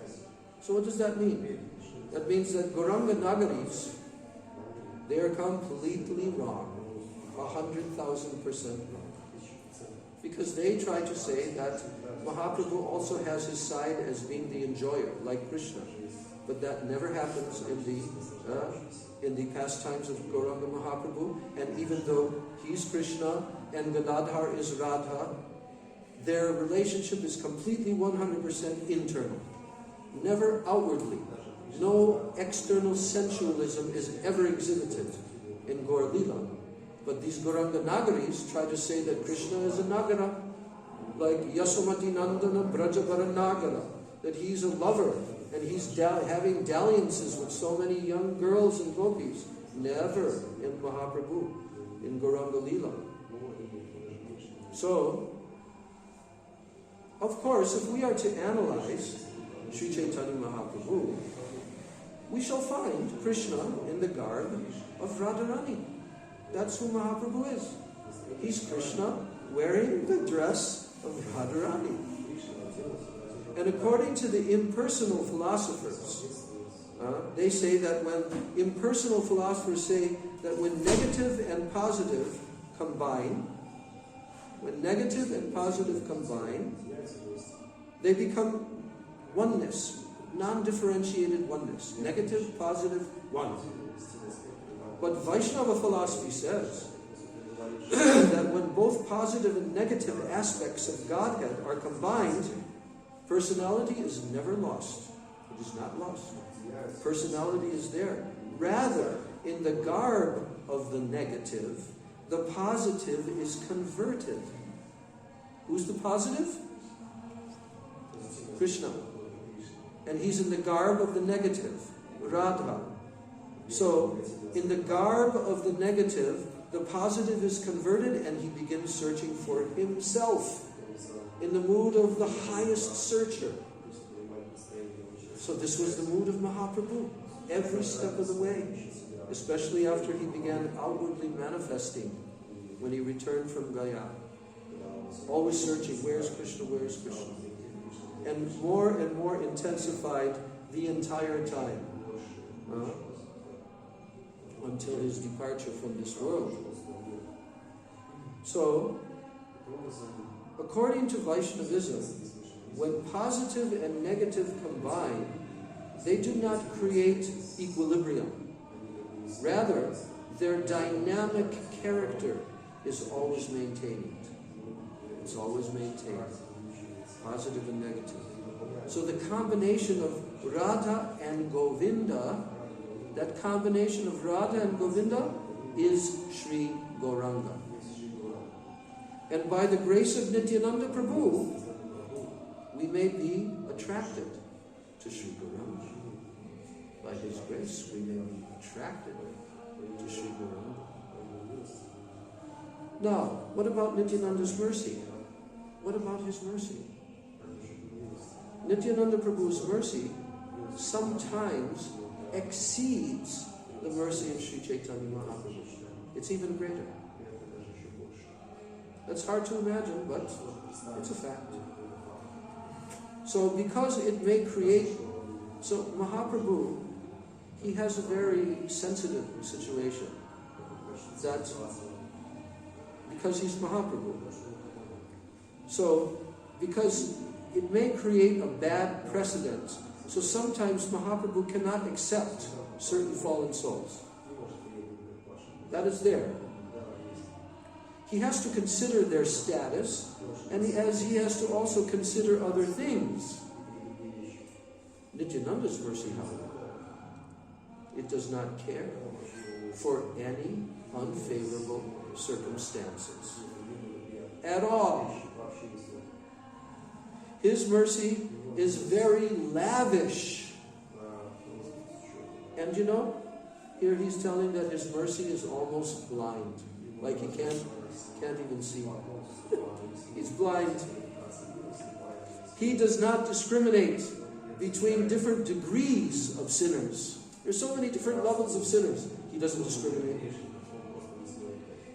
Speaker 1: So what does that mean? That means that Gauranga Nagaris, they are completely wrong, 100,000% wrong. Because they try to say that Mahaprabhu also has his side as being the enjoyer, like Krishna. But that never happens in the pastimes of Gauranga Mahaprabhu. And even though he's Krishna and Gadadhar is Radha, their relationship is completely 100% internal, never outwardly. No external sensualism is ever exhibited in Gaur Lila. But these Gauranga Nagaris try to say that Krishna is a Nagara, like Yasomati Nandana Brajavara Nagara, that he's a lover and he's having dalliances with so many young girls and gopis. Never in Mahaprabhu, in Gauranga Lila. So, of course, if we are to analyze Sri Chaitanya Mahaprabhu, we shall find Krishna in the garb of Radharani. That's who Mahaprabhu is. He's Krishna wearing the dress of Radharani. And according to the impersonal philosophers, they say that when impersonal philosophers say that when negative and positive combine, they become oneness, non-differentiated oneness. Negative, positive, one. But Vaishnava philosophy says that when both positive and negative aspects of Godhead are combined, personality is never lost. It is not lost. Personality is there. Rather, in the garb of the negative, the positive is converted Who's the positive? Krishna. And he's in the garb of the negative, Radha. So, in the garb of the negative, the positive is converted and he begins searching for himself in the mood of the highest searcher. So this was the mood of Mahaprabhu every step of the way, especially after he began outwardly manifesting when he returned from Gaya. Always searching, where's Krishna, where's Krishna? And more intensified the entire time. Until his departure from this world. So, according to Vaishnavism, when positive and negative combine, they do not create equilibrium. Rather, their dynamic character is always maintained. It's always maintained. Positive and negative. So the combination of Radha and Govinda, that combination of Radha and Govinda is Sri Gauranga. And by the grace of Nityānanda Prabhu, we may be attracted to Sri Gauranga. By his grace, we may be attracted to Sri Gauranga. Now, what about Nityananda's mercy? What about his mercy? Nityānanda Prabhu's mercy sometimes exceeds the mercy of Sri Chaitanya Mahaprabhu. It's even greater. That's hard to imagine, but it's a fact. So because it may create... So Mahaprabhu, he has a very sensitive situation. That because he's Mahaprabhu. So because it may create a bad precedent. So sometimes Mahaprabhu cannot accept certain fallen souls. That is there. He has to consider their status, and he has to also consider other things. Nityananda's mercy, however, it does not care for any unfavorable circumstances at all. His mercy is very lavish. And you know, here he's telling that his mercy is almost blind. Like he can't even see. He's blind. He does not discriminate between different degrees of sinners. There's so many different levels of sinners. He doesn't discriminate.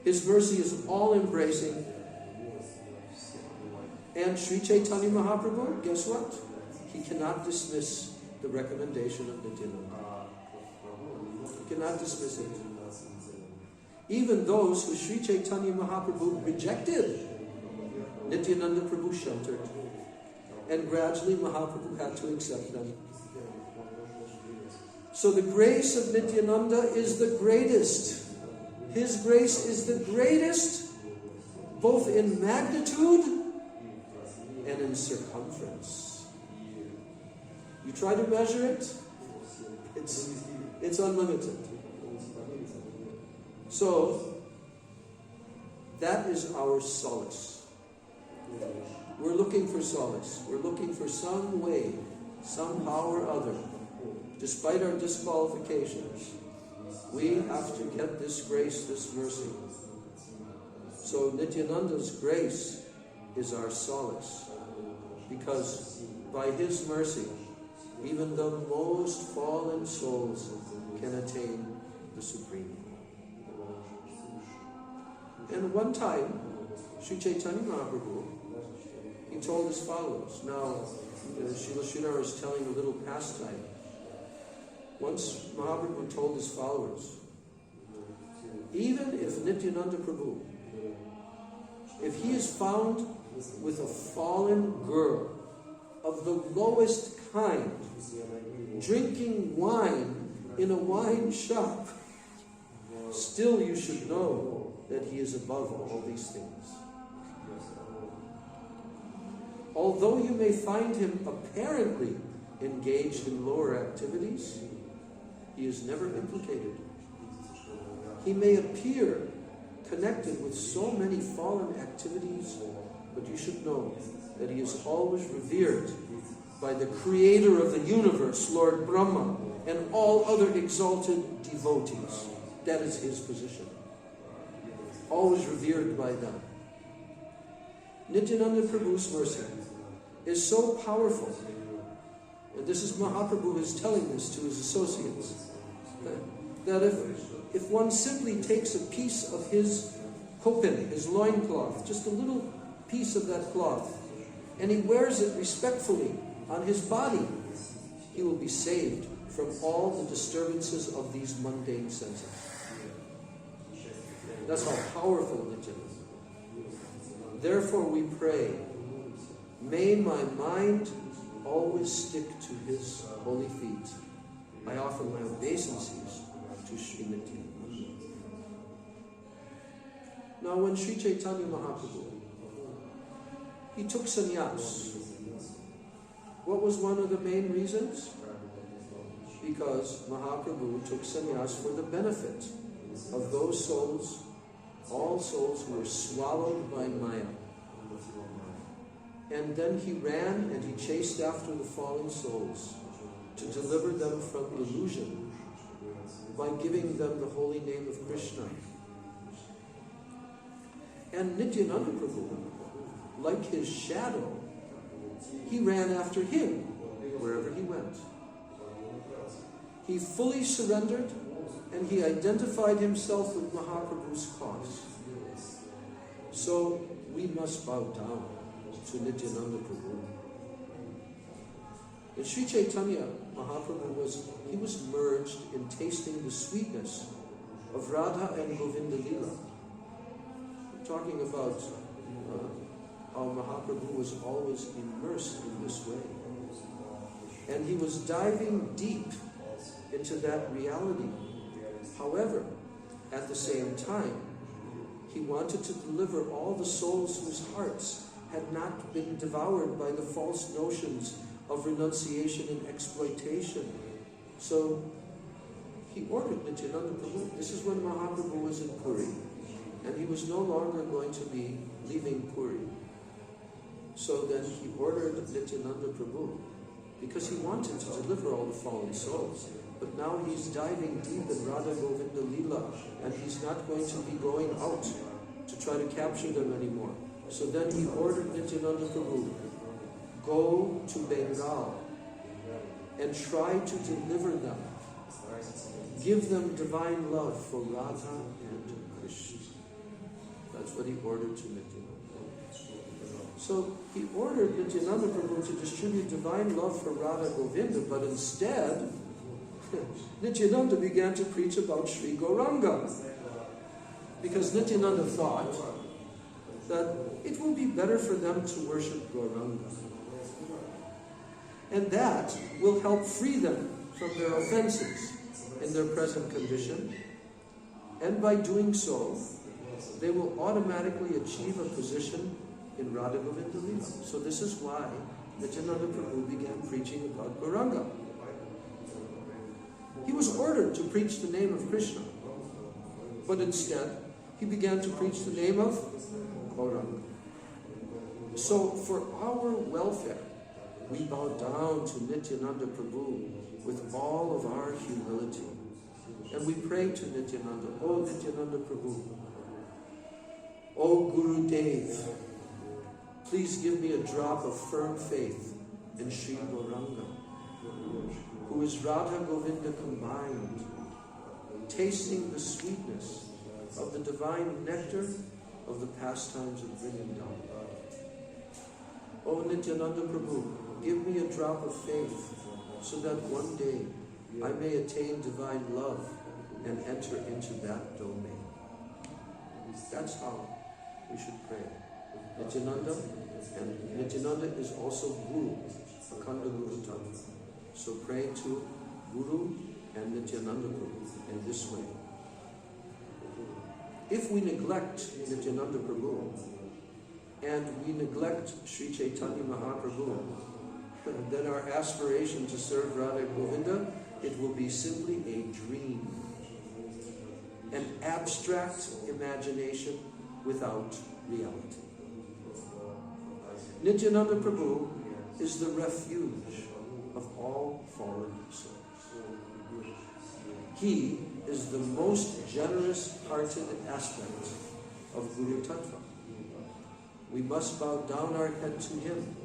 Speaker 1: His mercy is all-embracing. And Sri Chaitanya Mahaprabhu, guess what? He cannot dismiss the recommendation of Nityananda. He cannot dismiss it. Even those who Sri Chaitanya Mahaprabhu rejected, Nityananda Prabhu sheltered. And gradually Mahaprabhu had to accept them. So the grace of Nityananda is the greatest. His grace is the greatest, both in magnitude and in circumference. You try to measure it, it's unlimited. So, that is our solace. We're looking for solace. We're looking for some way, somehow or other, despite our disqualifications, we have to get this grace, this mercy. So Nityananda's grace is our solace, because by his mercy, even the most fallen souls can attain the Supreme. And one time, Sri Chaitanya Mahaprabhu, he told his followers. Now, Srila Sridhar is telling a little pastime. Once Mahaprabhu told his followers, even if Nityananda Prabhu, if he is found with a fallen girl of the lowest kind, drinking wine in a wine shop, still you should know that he is above all these things. Although you may find him apparently engaged in lower activities, he is never implicated. He may appear connected with so many fallen activities, but you should know that he is always revered by the creator of the universe, Lord Brahma, and all other exalted devotees. That is his position. Always revered by them. Nityānanda Prabhu's mercy is so powerful, and this is Mahaprabhu is telling this to his associates, that if one simply takes a piece of his kopin, his loincloth, just a little piece of that cloth, and he wears it respectfully on his body, he will be saved from all the disturbances of these mundane senses. That's how powerful Nityānanda is. Therefore we pray, may my mind always stick to his holy feet. I offer my obeisances to Sri Nityānanda. Now when Sri Chaitanya Mahaprabhu, he took sannyas, what was one of the main reasons? Because Mahaprabhu took sannyas for the benefit of those souls, all souls who were swallowed by Maya. And then he ran and he chased after the fallen souls to deliver them from illusion by giving them the holy name of Krishna. And Nityānanda Prabhu, like his shadow, he ran after him wherever he went. He fully surrendered and he identified himself with Mahaprabhu's cause. So we must bow down to Nityānanda Prabhu. And Sri Chaitanya Mahaprabhu was merged in tasting the sweetness of Radha and Govinda Lila. We're talking about how Mahaprabhu was always immersed in this way. And he was diving deep into that reality. However, at the same time, he wanted to deliver all the souls whose hearts had not been devoured by the false notions of renunciation and exploitation. So he ordered Nityānanda Prabhu. This is when Mahaprabhu was in Puri, and he was no longer going to be leaving Puri. So then he ordered Nityānanda Prabhu, because he wanted to deliver all the fallen souls. But now he's diving deep in Radha Govinda Lila, and he's not going to be going out to try to capture them anymore. So then he ordered Nityānanda Prabhu, go to Bengal and try to deliver them. Give them divine love for Radha and Krishna. That's what he ordered to Nityānanda. So he ordered Nityānanda Prabhu to distribute divine love for Radha Govinda, but instead, Nityānanda began to preach about Sri Gauranga. Because Nityānanda thought that it will be better for them to worship Gauranga. And that will help free them from their offenses in their present condition. And by doing so, they will automatically achieve a position in Radha Govinda Lila. So this is why Nityānanda Prabhu began preaching about Gauranga. He was ordered to preach the name of Krishna, but instead he began to preach the name of Gauranga. So for our welfare, we bow down to Nityānanda Prabhu with all of our humility. And we pray to Nityānanda, O Nityānanda Prabhu, O Guru Dev, please give me a drop of firm faith in Sri Gauranga, who is Radha Govinda combined, tasting the sweetness of the divine nectar of the pastimes of Vrindavan. O Nityānanda Prabhu, give me a drop of faith so that one day I may attain divine love and enter into that domain. That's how we should pray. Nityānanda, and Nityānanda is also Guru, Akhanda Guru Tattva. So pray to Guru and Nityānanda Prabhu in this way. If we neglect Nityānanda Prabhu and we neglect Sri Chaitanya Mahaprabhu, then our aspiration to serve Radha Govinda, it will be simply a dream, an abstract imagination without reality. Nityānanda Prabhu is the refuge of all fallen souls. He is the most generous-hearted aspect of Guru Tattva. We must bow down our head to him.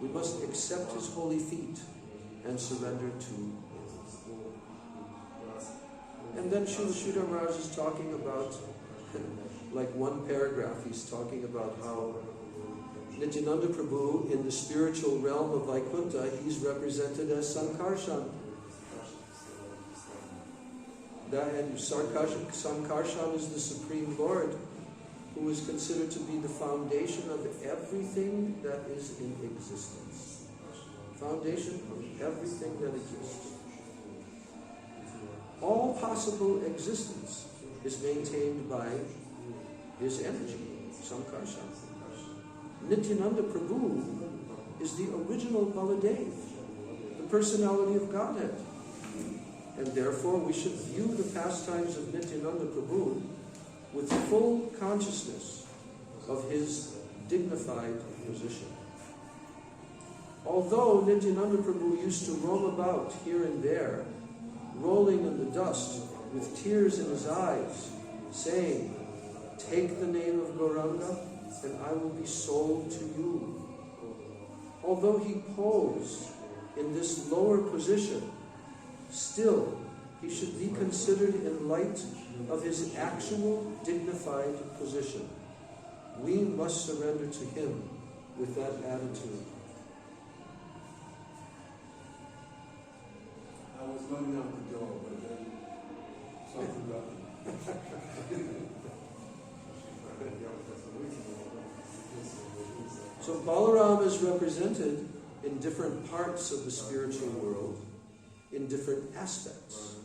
Speaker 1: We must accept his holy feet and surrender to him. And then Srila Sridhar Maharaj is talking about, like one paragraph, he's talking about how Nityānanda Prabhu, in the spiritual realm of Vaikuntha, he's represented as Sankarshan. And Sankarshan is the Supreme Lord, who is considered to be the foundation of everything that is in existence. Foundation of everything that exists. All possible existence is maintained by his energy, Sankarshan. Nityānanda Prabhu is the original Baladev, the personality of Godhead. And therefore we should view the pastimes of Nityānanda Prabhu with full consciousness of his dignified position. Although Nityānanda Prabhu used to roam about here and there, rolling in the dust with tears in his eyes, saying, "Take the name of Gauranga, and I will be sold to you." Although he posed in this lower position, still he should be considered in light of his actual dignified position. We must surrender to him with that attitude.
Speaker 2: I was running out the door, but then something happened.
Speaker 1: So Balaram is represented in different parts of the spiritual world, in different aspects.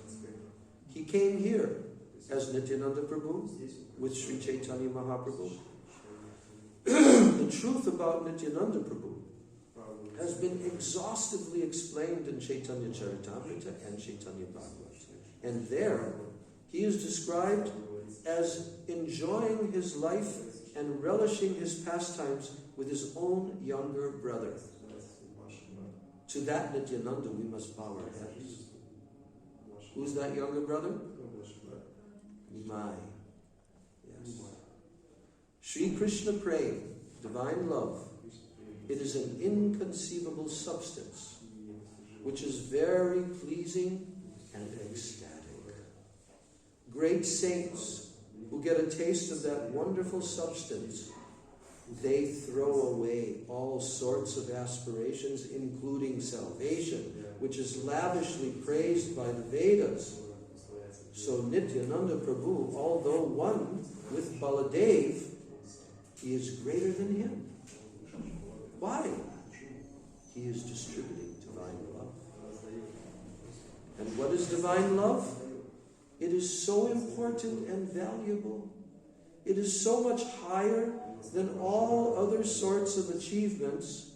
Speaker 1: He came here as Nityānanda Prabhu with Sri Chaitanya Mahaprabhu. The truth about Nityānanda Prabhu has been exhaustively explained in Chaitanya Charitamrita and Chaitanya Bhagavata. And there, he is described as enjoying his life and relishing his pastimes with his own younger brother. To that Nityānanda we must bow our heads. Who's that younger brother? Nimai. Yes. Sri Krishna Prem, divine love, it is an inconceivable substance which is very pleasing and ecstatic. Great saints who get a taste of that wonderful substance, they throw away all sorts of aspirations, including salvation, which is lavishly praised by the Vedas. So Nityānanda Prabhu, although one with Baladev, he is greater than him. Why? He is distributing divine love. And what is divine love? It is so important and valuable. It is so much higher than all other sorts of achievements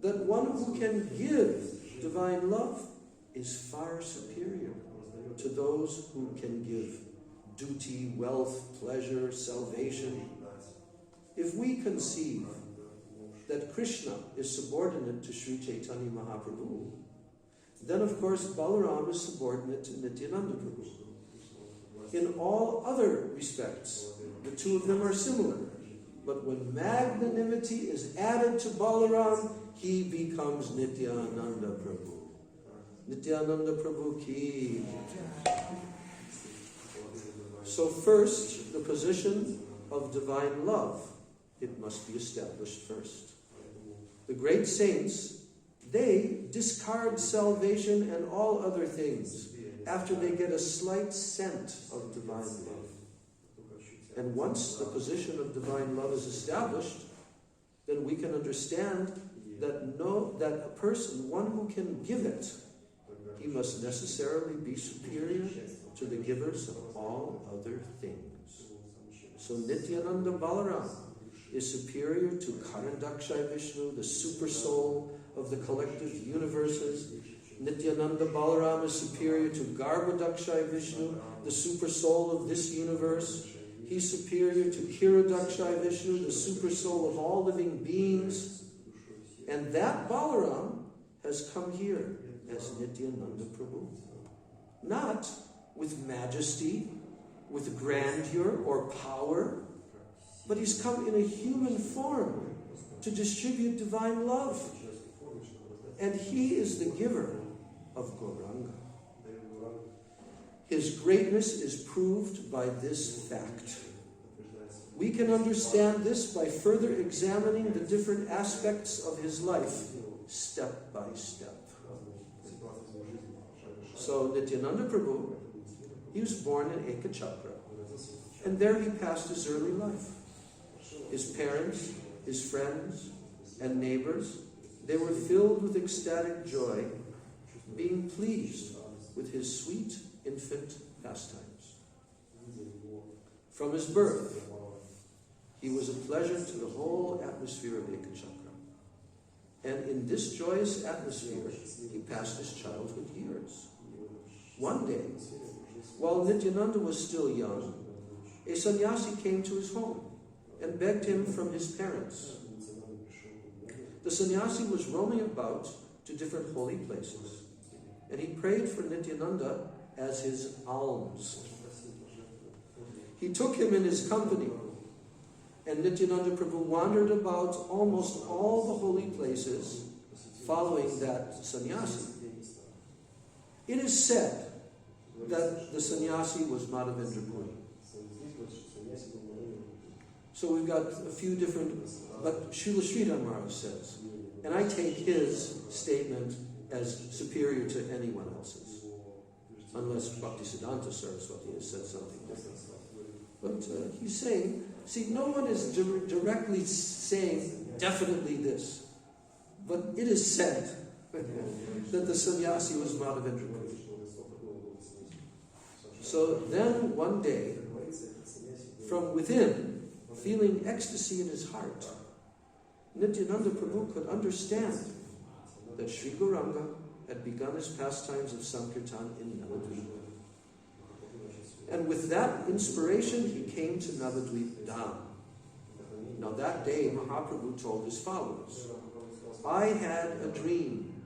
Speaker 1: that one who can give divine love is far superior to those who can give duty, wealth, pleasure, salvation. If we conceive that Krishna is subordinate to Sri Chaitanya Mahaprabhu, then of course Balaram is subordinate to Nityānanda Prabhu. In all other respects, the two of them are similar. But when magnanimity is added to Balaram, he becomes Nityānanda Prabhu. Nityānanda Prabhu ki. So first, the position of divine love, it must be established first. The great saints, they discard salvation and all other things after they get a slight scent of divine love. And once the position of divine love is established, then we can understand that a person, one who can give it, he must necessarily be superior to the givers of all other things. So Nityānanda Balaram is superior to Karandakshay Vishnu, the super soul of the collective universes. Nityānanda Balaram is superior to Garbhodakshay Vishnu, the super soul of this universe. He's superior to Trayodaśī Vishnu, the super soul of all living beings. And that Balaram has come here as Nityānanda Prabhu. Not with majesty, with grandeur or power, but he's come in a human form to distribute divine love. And he is the giver of Gauranga. His greatness is proved by this fact. We can understand this by further examining the different aspects of his life, step by step. So Nityānanda Prabhu, he was born in Ekachakra, and there he passed his early life. His parents, his friends, and neighbors, they were filled with ecstatic joy, being pleased with his sweet infant pastimes. From his birth, he was a pleasure to the whole atmosphere of Ekachakra. And in this joyous atmosphere, he passed his childhood years. One day, while Nityānanda was still young, a sannyasi came to his home and begged him from his parents. The sannyasi was roaming about to different holy places, and he prayed for Nityānanda as his alms. He took him in his company, and Nityānanda Prabhu wandered about almost all the holy places following that sannyasi. It is said that the sannyasi was Madhavendra Puri. So we've got a few different, but Srila Sridhar Maharaj says, and I take his statement as superior to anyone else's, unless Bhaktisiddhanta Saraswati has said something different. But he's saying, see, no one is directly saying definitely this, but it is said that the sannyasi was Madhavendra Puri. So then one day, from within, feeling ecstasy in his heart, Nityānanda Prabhu could understand that Sri Gauranga had begun his pastimes of Sankirtan in Navadvip. And with that inspiration, he came to Navadvip Dham. Now that day, Mahaprabhu told his followers, I had a dream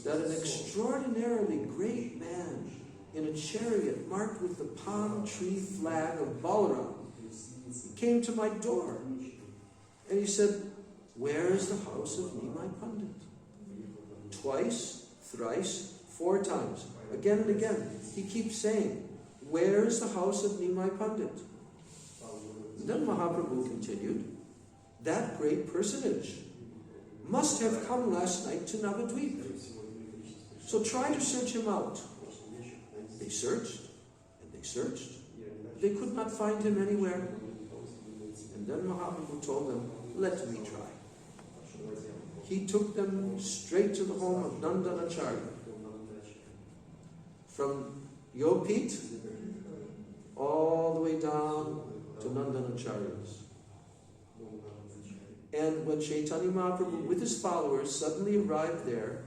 Speaker 1: that an extraordinarily great man in a chariot marked with the palm tree flag of Balaram came to my door. And he said, where is the house of Nimai Pandit? Twice, thrice, 4 times, again and again, he keeps saying, where is the house of Nimai Pandit? And then Mahaprabhu continued, that great personage must have come last night to Navadvip. So try to search him out. They searched, and they searched. They could not find him anywhere. And then Mahaprabhu told them, let me try. He took them straight to the home of Nandanacharya. From Yopit, all the way down to Nandanacharya's. And when Chaitanya Mahaprabhu with his followers suddenly arrived there,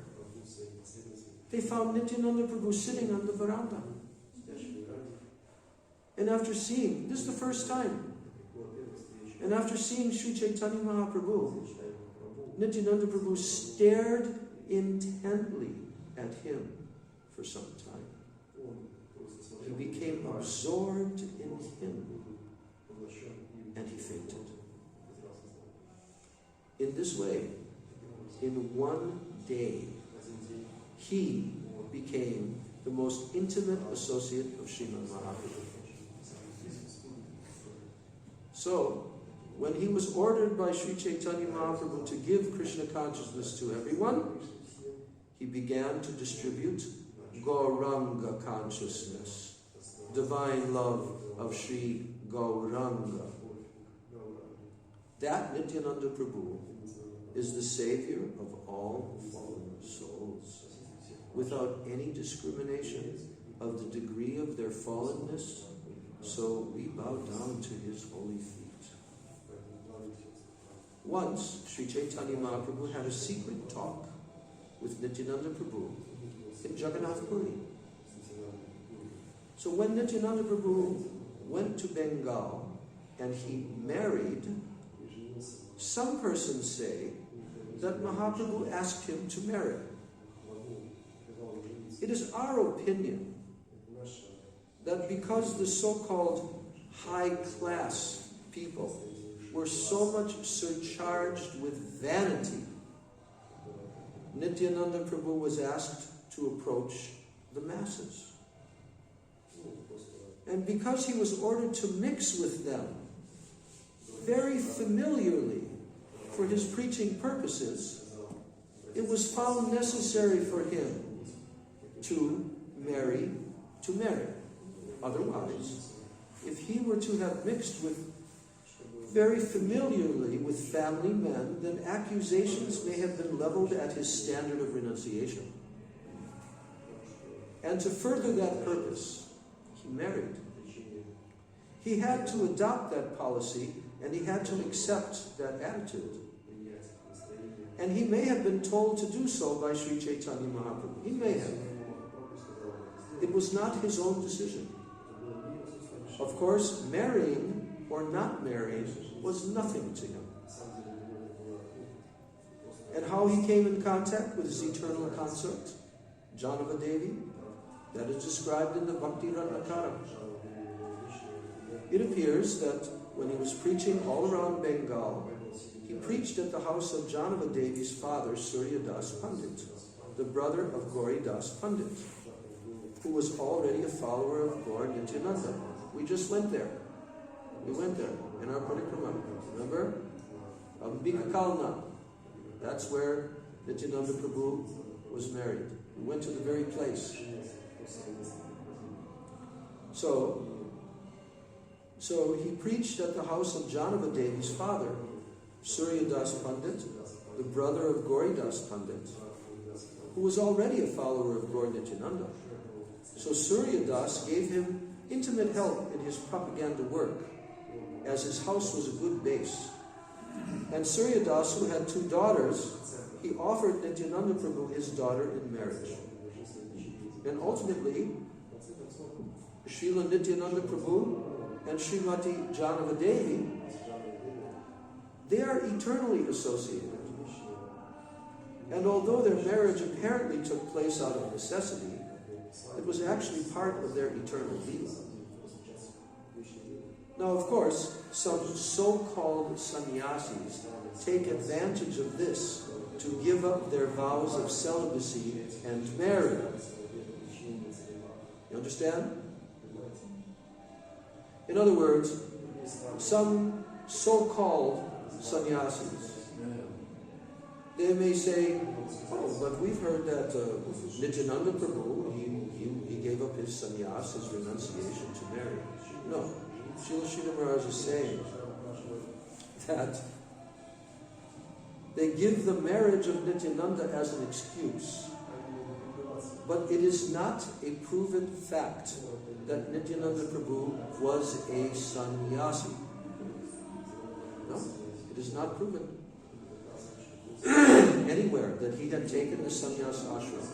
Speaker 1: they found Nityānanda Prabhu sitting on the veranda. And after seeing, this is the first time, and after seeing Sri Chaitanya Mahaprabhu, Nityānanda Prabhu stared intently at him for some time. He became absorbed in him, and he fainted. In this way, in one day, he became the most intimate associate of Srimad Mahaprabhu. So, when he was ordered by Sri Chaitanya Mahaprabhu to give Krishna consciousness to everyone, he began to distribute Gauranga consciousness, divine love of Sri Gauranga. That Nityānanda Prabhu is the savior of all fallen souls, without any discrimination of the degree of their fallenness. So we bow down to his holy feet. Once, Sri Chaitanya Mahaprabhu had a secret talk with Nityānanda Prabhu in Jagannath Puri. So when Nityānanda Prabhu went to Bengal and he married, some persons say that Mahaprabhu asked him to marry. It is our opinion that because the so-called high-class people were so much surcharged with vanity, Nityānanda Prabhu was asked to approach the masses. And because he was ordered to mix with them very familiarly for his preaching purposes, it was found necessary for him to marry. Otherwise, if he were to have mixed with very familiarly with family men, then accusations may have been leveled at his standard of renunciation. And to further that purpose, he married. He had to adopt that policy, and he had to accept that attitude. And he may have been told to do so by Sri Chaitanya Mahaprabhu. He may have. It was not his own decision. Of course, marrying or not marrying was nothing to him. And how he came in contact with his eternal consort, Janava Devi, that is described in the Bhakti Ratnakara. It appears that when he was preaching all around Bengal, he preached at the house of Janava Devi's father, Suryadas Pandit, the brother of Gauridas Pandit, who was already a follower of Gaur Nityānanda. We just went there. We went there in our parikrama. Remember? Ambikakalna. That's where Nityānanda Prabhu was married. We went to the very place. So he preached at the house of Janava Devi's father, Suryadas Pandit, the brother of Gauridas Pandit, who was already a follower of Gaur Nityānanda. So Suryadas gave him intimate help in his propaganda work, as his house was a good base. And Suryadas, who had 2 daughters, he offered Nityānanda Prabhu his daughter in marriage. And ultimately, Srila Nityānanda Prabhu and Srimati Janava Devi, they are eternally associated. And although their marriage apparently took place out of necessity, it was actually part of their eternal lila. Now, of course, some so-called sannyasis take advantage of this to give up their vows of celibacy and marry. You understand? In other words, some so-called sannyasis, they may say, oh, but we've heard that Nityānanda Prabhu, he gave up his sannyas, his renunciation to marry. No. Srila Sridhar Maharaj is saying that they give the marriage of Nityānanda as an excuse, but it is not a proven fact that Nityānanda Prabhu was a sannyasi. No, it is not proven anywhere that he had taken the sannyas ashram.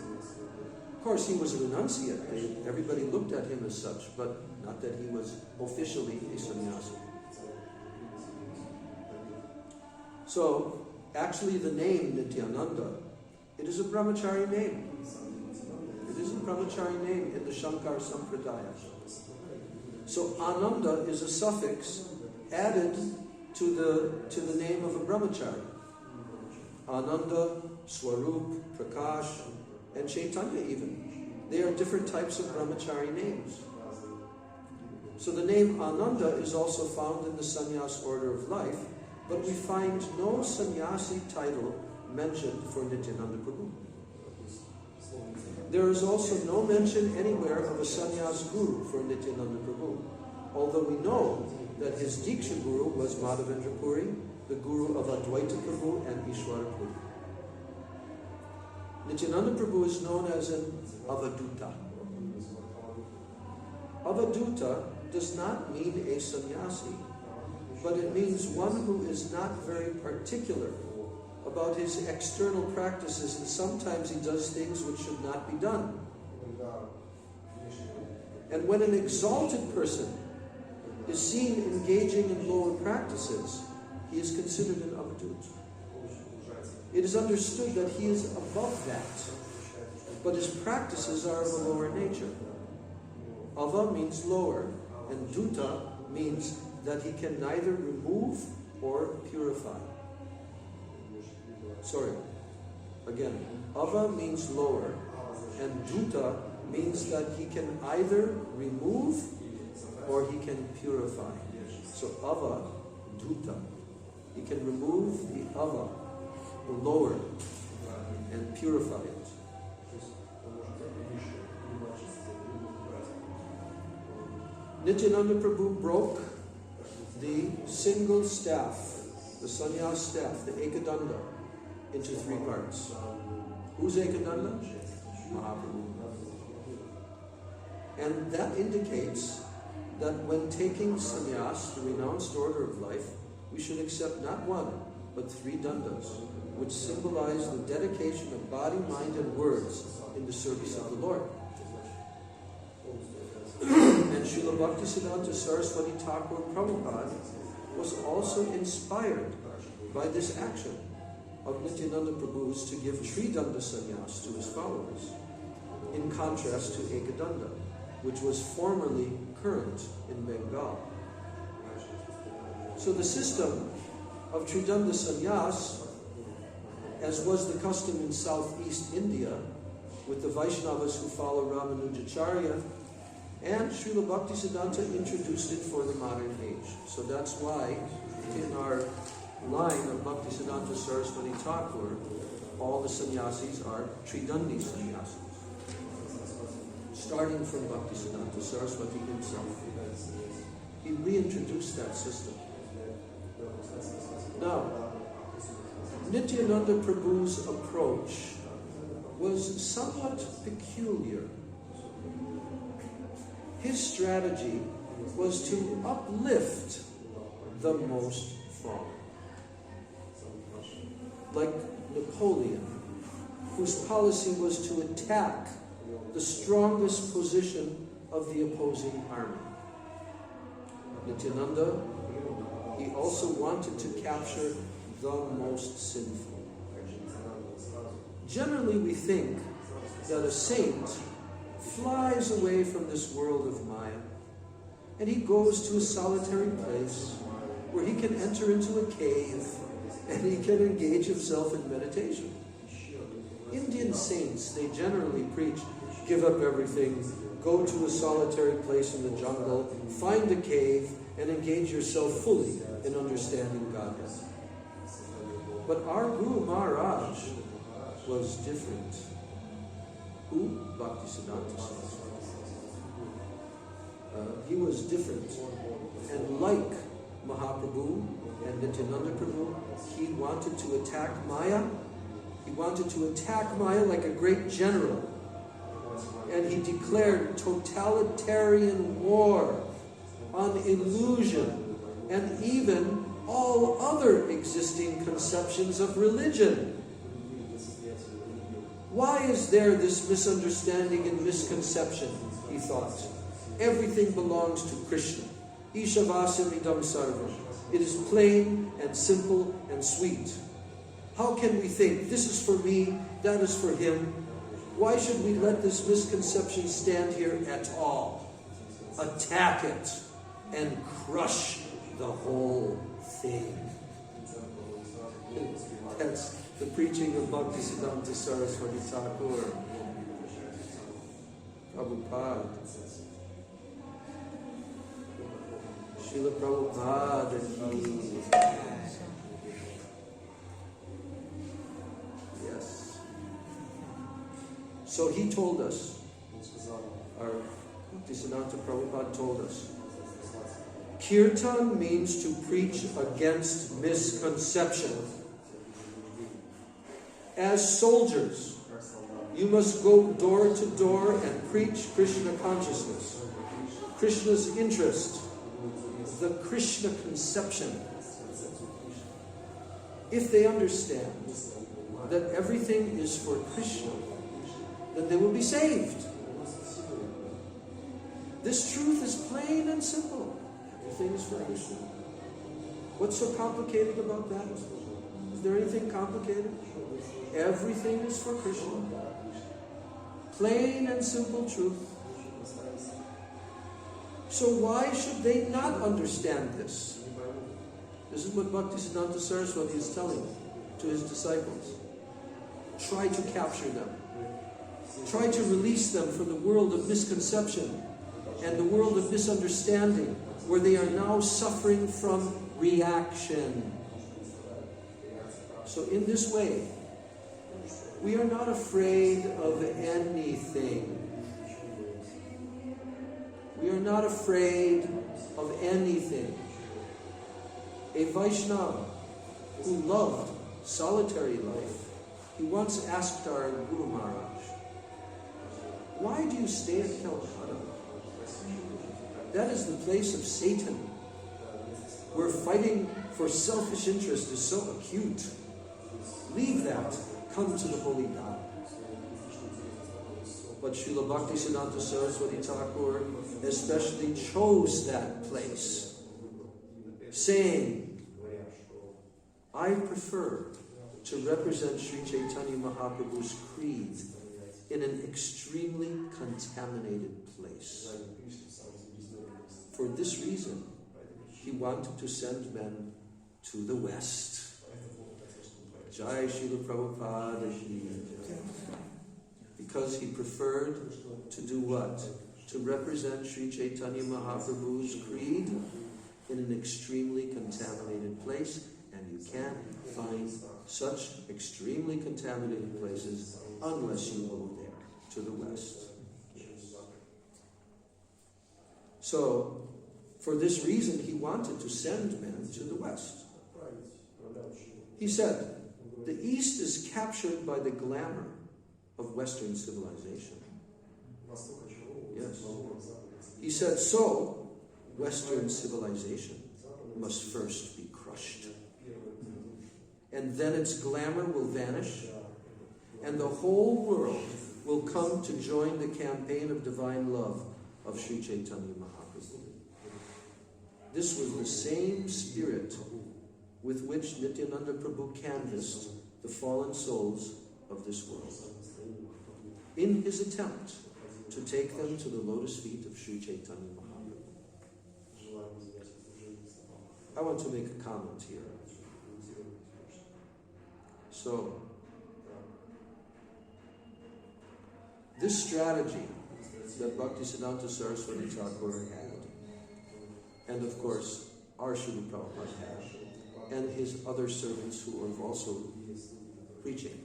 Speaker 1: Of course, he was a renunciate. Everybody looked at him as such, but not that he was officially a sannyasi. So, actually the name Nityānanda, it is a brahmachari name. It is a brahmachari name in the Shankar Sampradaya. So Ananda is a suffix added to the name of a brahmachari. Ananda, Swarup, Prakash, and Chaitanya even. They are different types of brahmachari names. So the name Ananda is also found in the sannyas order of life, but we find no sannyasi title mentioned for Nityānanda Prabhu. There is also no mention anywhere of a sannyas guru for Nityānanda Prabhu, although we know that his Diksha guru was Madhavendra Puri, the guru of Advaita Prabhu and Ishwara Puri. Nityānanda Prabhu is known as an Avaduta. Avaduta does not mean a sannyasi, but it means one who is not very particular about his external practices, and sometimes he does things which should not be done. And when an exalted person is seen engaging in lower practices, he is considered an avadut. It is understood that he is above that, but his practices are of a lower nature. Ava means lower, and duta means that he can neither remove or purify. Sorry, again, ava means lower, and duta means that he can either remove or he can purify. So ava, duta. He can remove the ava, the lower, and purify it. Nityānanda Prabhu broke the single staff, the sannyas staff, the ekadanda, into 3 parts. Who's ekadanda? Mahaprabhu. And that indicates that when taking sannyas, the renounced order of life, we should accept not 1, but 3 dandas, which symbolize the dedication of body, mind, and words in the service of the Lord. And Srila Bhaktisiddhanta Saraswati Thakur Prabhupada was also inspired by this action of Nityananda Prabhu's to give Tridanda sannyas to his followers, in contrast to Ekadanda, which was formerly current in Bengal. So the system of Tridanda sannyas, as was the custom in southeast India, with the Vaishnavas who follow Ramanujacharya, and Srila Bhaktisiddhanta introduced it for the modern age. So that's why in our line of Bhaktisiddhanta Saraswati Thakur, all the sannyasis are Tridandi sannyasis. Starting from Bhaktisiddhanta Saraswati himself. He reintroduced that system. Now, Nityananda Prabhu's approach was somewhat peculiar. His strategy was to uplift the most fallen. Like Napoleon, whose policy was to attack the strongest position of the opposing army. Nityananda, he also wanted to capture the most sinful. Generally, we think that a saint flies away from this world of Maya, and he goes to a solitary place where he can enter into a cave and he can engage himself in meditation. Indian saints, they generally preach, give up everything, go to a solitary place in the jungle, find a cave, and engage yourself fully in understanding Godhead. But our Guru Maharaj was different. Who? Bhaktisiddhanta Saraswati. He was different. And like Mahaprabhu and Nityananda Prabhu, he wanted to attack Maya. He wanted to attack Maya like a great general. And he declared totalitarian war on illusion and even all other existing conceptions of religion. Why is there this misunderstanding and misconception, he thought? Everything belongs to Krishna. Ishavasya idam sarvam. It is plain and simple and sweet. How can we think, this is for me, that is for him? Why should we let this misconception stand here at all? Attack it and crush the whole thing. That's the preaching of Bhaktisiddhanta Saraswati Thakur. Prabhupada. Srila Prabhupada ki. Yes. So he told us, our Bhaktisiddhanta Prabhupada told us, Kirtan means to preach against misconception. As soldiers, you must go door to door and preach Krishna consciousness, Krishna's interest, the Krishna conception. If they understand that everything is for Krishna, then they will be saved. This truth is plain and simple. Everything is for Krishna. What's so complicated about that? Is there anything complicated? Everything is for Krishna. Plain and simple truth. So why should they not understand this? This is what Bhaktisiddhanta Saraswati is telling to his disciples. Try to capture them. Try to release them from the world of misconception and the world of misunderstanding, where they are now suffering from reaction. So in this way, we are not afraid of anything. We are not afraid of anything. A Vaishnava who loved solitary life, he once asked our Guru Maharaj, why do you stay at Calcutta? That is the place of Satan, where fighting for selfish interest is so acute. Leave that. Come to the holy God. But Srila Bhaktisiddhanta Saraswati Thakur especially chose that place, saying, I prefer to represent Sri Chaitanya Mahaprabhu's creed in an extremely contaminated place. For this reason, he wanted to send men to the West. Jai Srila Prabhupada Ki Jai. Because he preferred to do what? To represent Sri Chaitanya Mahaprabhu's creed in an extremely contaminated place, and you can't find such extremely contaminated places unless you go there, to the West. So, for this reason, he wanted to send men to the West. He said, the East is captured by the glamour of Western civilization. Yes. He said, so, Western civilization must first be crushed. And then its glamour will vanish, and the whole world will come to join the campaign of divine love of Sri Chaitanya Mahaprabhu. This was the same spirit with which Nityānanda Prabhu canvassed the fallen souls of this world, in his attempt to take them to the lotus feet of Sri Chaitanya Mahaprabhu. I want to make a comment here. So, this strategy that Bhaktisiddhanta Saraswati Thakur had, and of course our Srila Prabhupada had, and his other servants who are also preaching.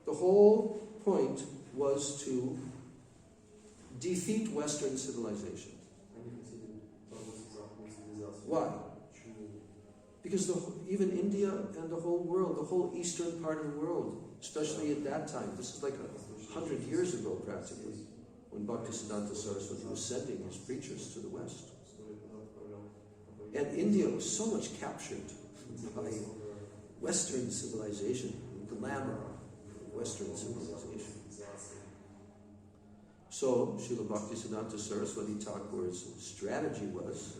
Speaker 1: The whole point was to defeat Western civilization. Why? Because even India and the whole world, the whole eastern part of the world, especially at that time, this is like 100 years ago practically, when Bhaktisiddhanta Saraswati was sending his preachers to the West. And India was so much captured by Western civilization, the glamour of Western civilization. So, Srila Bhaktisiddhanta Saraswati Thakur's strategy was,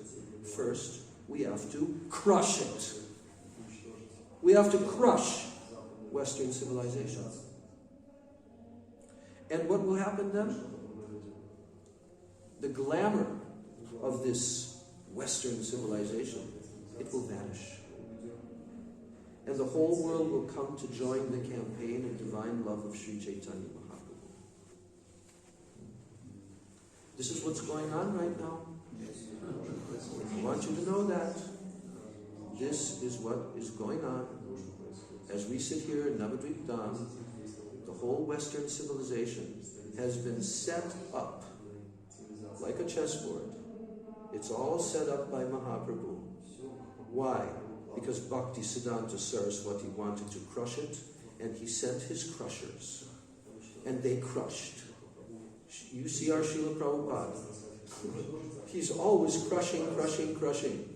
Speaker 1: first, we have to crush it. We have to crush Western civilization. And what will happen then? The glamour of this Western civilization, it will vanish. And the whole world will come to join the campaign of divine love of Sri Chaitanya Mahaprabhu. This is what's going on right now. I want you to know that. This is what is going on. As we sit here in Navadvip Dham, the whole Western civilization has been set up like a chessboard. It's all set up by Mahaprabhu. Why? Because Bhaktisiddhanta Saraswati wanted to crush it, and he sent his crushers. And they crushed. You see our Srila Prabhupada. He's always crushing, crushing, crushing.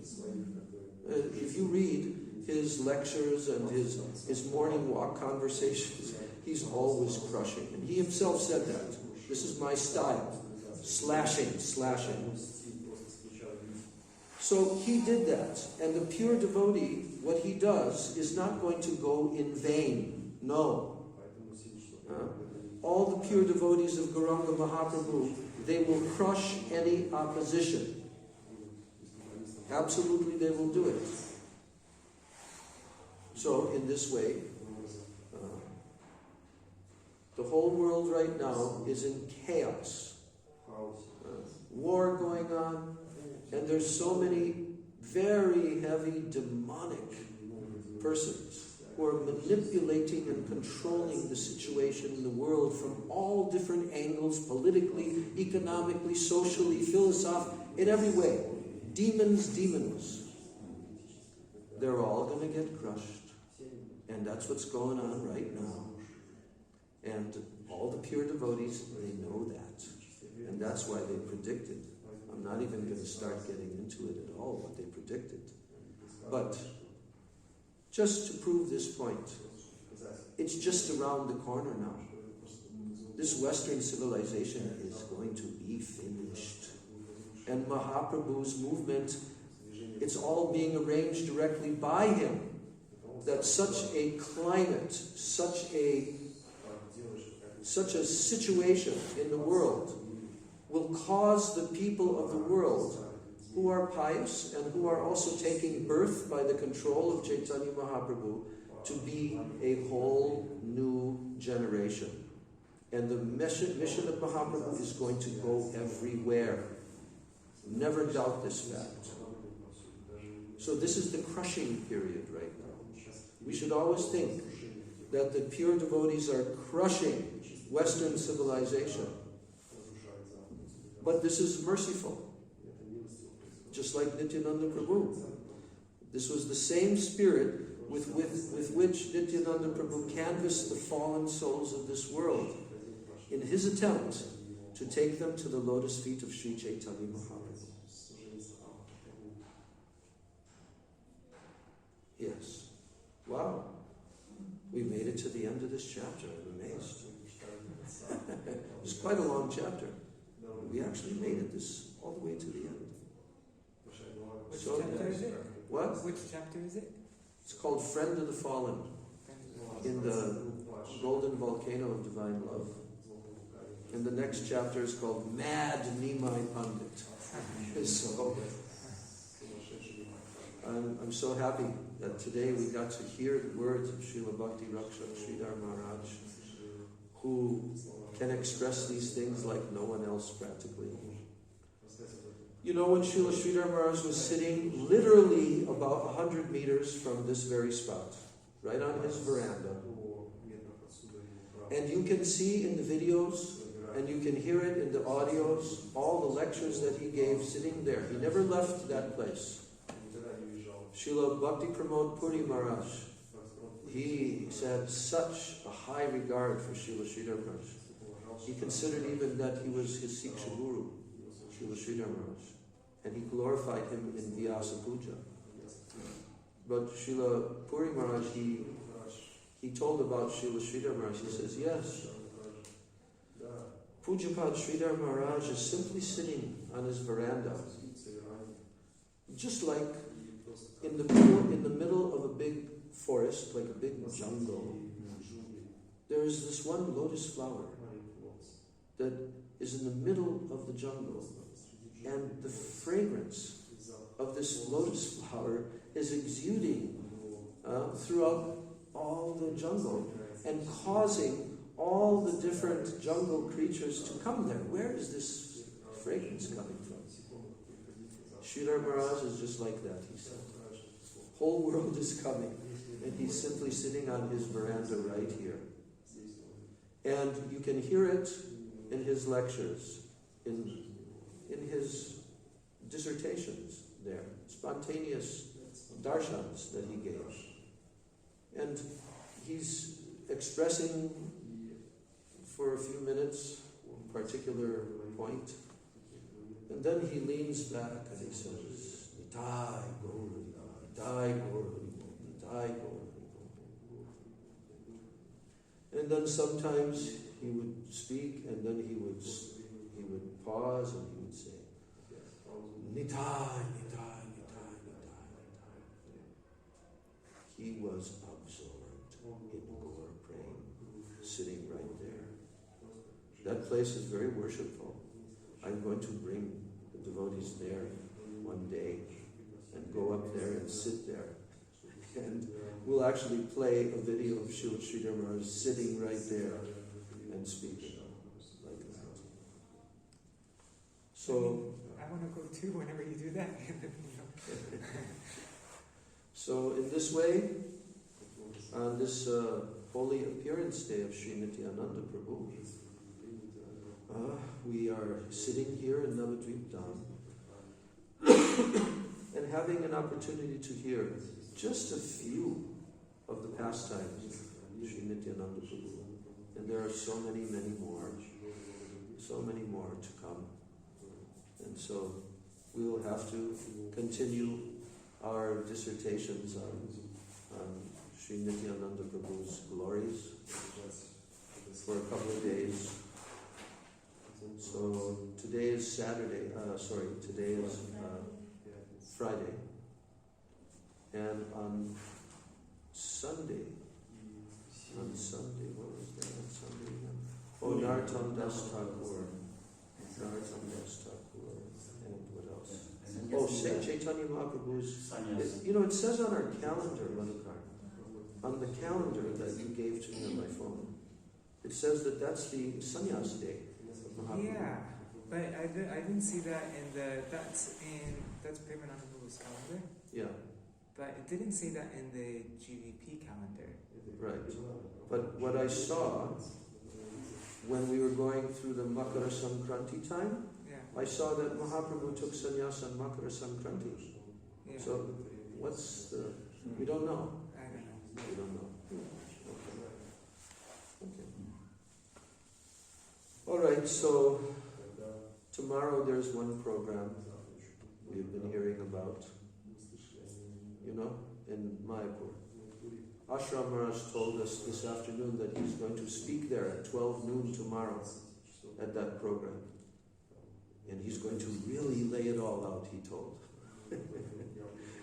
Speaker 1: If you read his lectures and his morning walk conversations, he's always crushing. And he himself said that. This is my style. Slashing, slashing. So he did that. And the pure devotee, what he does, is not going to go in vain. No. All the pure devotees of Gauranga Mahaprabhu, they will crush any opposition. Absolutely, they will do it. So, in this way, the whole world right now is in chaos. War going on, and there's so many very heavy demonic persons who are manipulating and controlling the situation in the world from all different angles, politically, economically, socially, philosophically, in every way. Demons. They're all going to get crushed. And that's what's going on right now. And all the pure devotees, they know that. And that's why they predicted. I'm not even going to start getting into it at all, what they predicted. But just to prove this point, it's just around the corner now. This Western civilization is going to be finished. And Mahaprabhu's movement, it's all being arranged directly by him. That such a climate, such a situation in the world will cause the people of the world who are pious and who are also taking birth by the control of Chaitanya Mahaprabhu to be a whole new generation. And the mission of Mahaprabhu is going to go everywhere. Never doubt this fact. So this is the crushing period right now. We should always think that the pure devotees are crushing Western civilization. But this is merciful. Just like Nityānanda Prabhu. This was the same spirit with which Nityānanda Prabhu canvassed the fallen souls of this world in his attempt to take them to the lotus feet of Sri Chaitanya Mahaprabhu. Yes. Wow. We made it to the end of this chapter. I'm amazed. It's quite a long chapter. We actually made it all the way to the end.
Speaker 3: Which chapter is it?
Speaker 1: What?
Speaker 3: Which chapter is it?
Speaker 1: It's called Friend of the Fallen, in the Golden Volcano of Divine Love. And the next chapter is called Mad Nimai Pandit. So, I'm so happy that today we got to hear the words of Srila Bhakti Rakshak Sridhar Maharaj, who can express these things like no one else practically. You know, when Srila Sridhar Maharaj was sitting literally about 100 meters from this very spot, right on his veranda, and you can see in the videos, and you can hear it in the audios, all the lectures that he gave sitting there. He never left that place. Srila Bhakti Pramod Puri Maharaj, he said such a high regard for Srila Sridhar Maharaj. He considered even that he was his Siksha Guru, Srila Sridhar Maharaj. And he glorified him in Vyasa Puja. But Srila Puri Maharaj, he told about Srila Sridhar Maharaj. He says, yes, Pujapad Sridhar Maharaj is simply sitting on his veranda, just like in the middle of a big forest, like a big jungle. There is this one lotus flower that is in the middle of the jungle, and the fragrance of this lotus flower is exuding throughout all the jungle and causing all the different jungle creatures to come there. Where is this fragrance coming from? Sridhar Maharaj is just like that, he said. Whole world is coming, and he's simply sitting on his veranda right here. And you can hear it in his lectures, in his dissertations there, spontaneous darshans that he gave. And he's expressing for a few minutes a particular point, and then he leans back and he says, Nitai Gauranga, Nitai Gauranga, Nitai Gauranga. And then sometimes he would speak, and then he would pause, and he would say, Nitai, Nitai, he was absorbed in Gaur praying, sitting right there. That place is very worshipful. I'm going to bring the devotees there one day and go up there and sit there. And we'll actually play a video of Srila Sridhar Maharaj sitting right there and speaking like that. So
Speaker 3: I want to go too whenever you do that.
Speaker 1: So in this way, on this holy appearance day of Sri Nityānanda Prabhu, we are sitting here in Navadvip Dham and having an opportunity to hear just a few of the pastimes of Sri Nityānanda Prabhu. And there are so many, many more to come. And so we will have to continue our dissertations on Sri Nityānanda Prabhu's glories for a couple of days. So today is today is Friday. And on Sunday, what was that on Sunday again? Oh, Narottam Das Thakur. And what else? Oh, Chaitanya Mahaprabhu's. It says on our calendar, Madhukar, on the calendar that you gave to me on my phone, it says that that's the Sannyas Day.
Speaker 3: Yeah, but I didn't see that that's Padmanabha Prabhu's calendar.
Speaker 1: Yeah.
Speaker 3: But it didn't say that in the GVP calendar.
Speaker 1: Right. But what I saw when we were going through the Makara Sankranti time, I saw that Mahaprabhu took sannyas on Makara Sankranti.
Speaker 3: Yeah.
Speaker 1: So what's the... We don't know.
Speaker 3: I don't know.
Speaker 1: We don't know. Okay. All right, so tomorrow there's one program we've been hearing about, in Mayapur. Ashram Maharaj told us this afternoon that he's going to speak there at 12 noon tomorrow at that program. And he's going to really lay it all out, he told.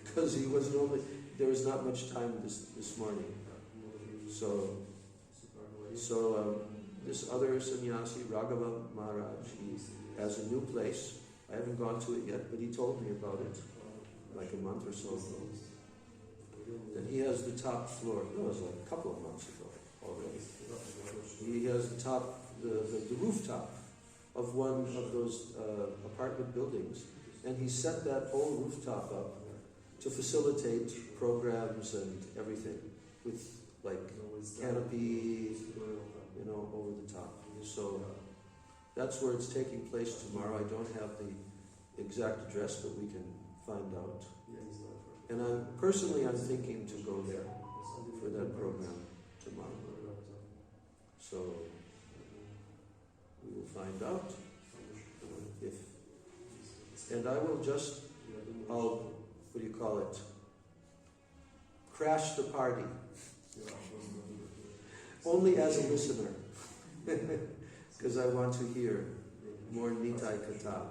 Speaker 1: Because there was not much time this morning. So this other sannyasi, Raghava Maharaj, he has a new place. I haven't gone to it yet, but he told me about it like a month or so ago. And he has the top floor. No, it was like a couple of months ago already. He has the rooftop of one of those apartment buildings, and he set that whole rooftop up to facilitate programs and everything with like canopy, over the top. So that's where it's taking place tomorrow. I don't have the exact address, but we can find out. And I'm thinking to go there for that program tomorrow. So we will find out and I will crash the party. Only as a listener. Because I want to hear more Nitai Katha.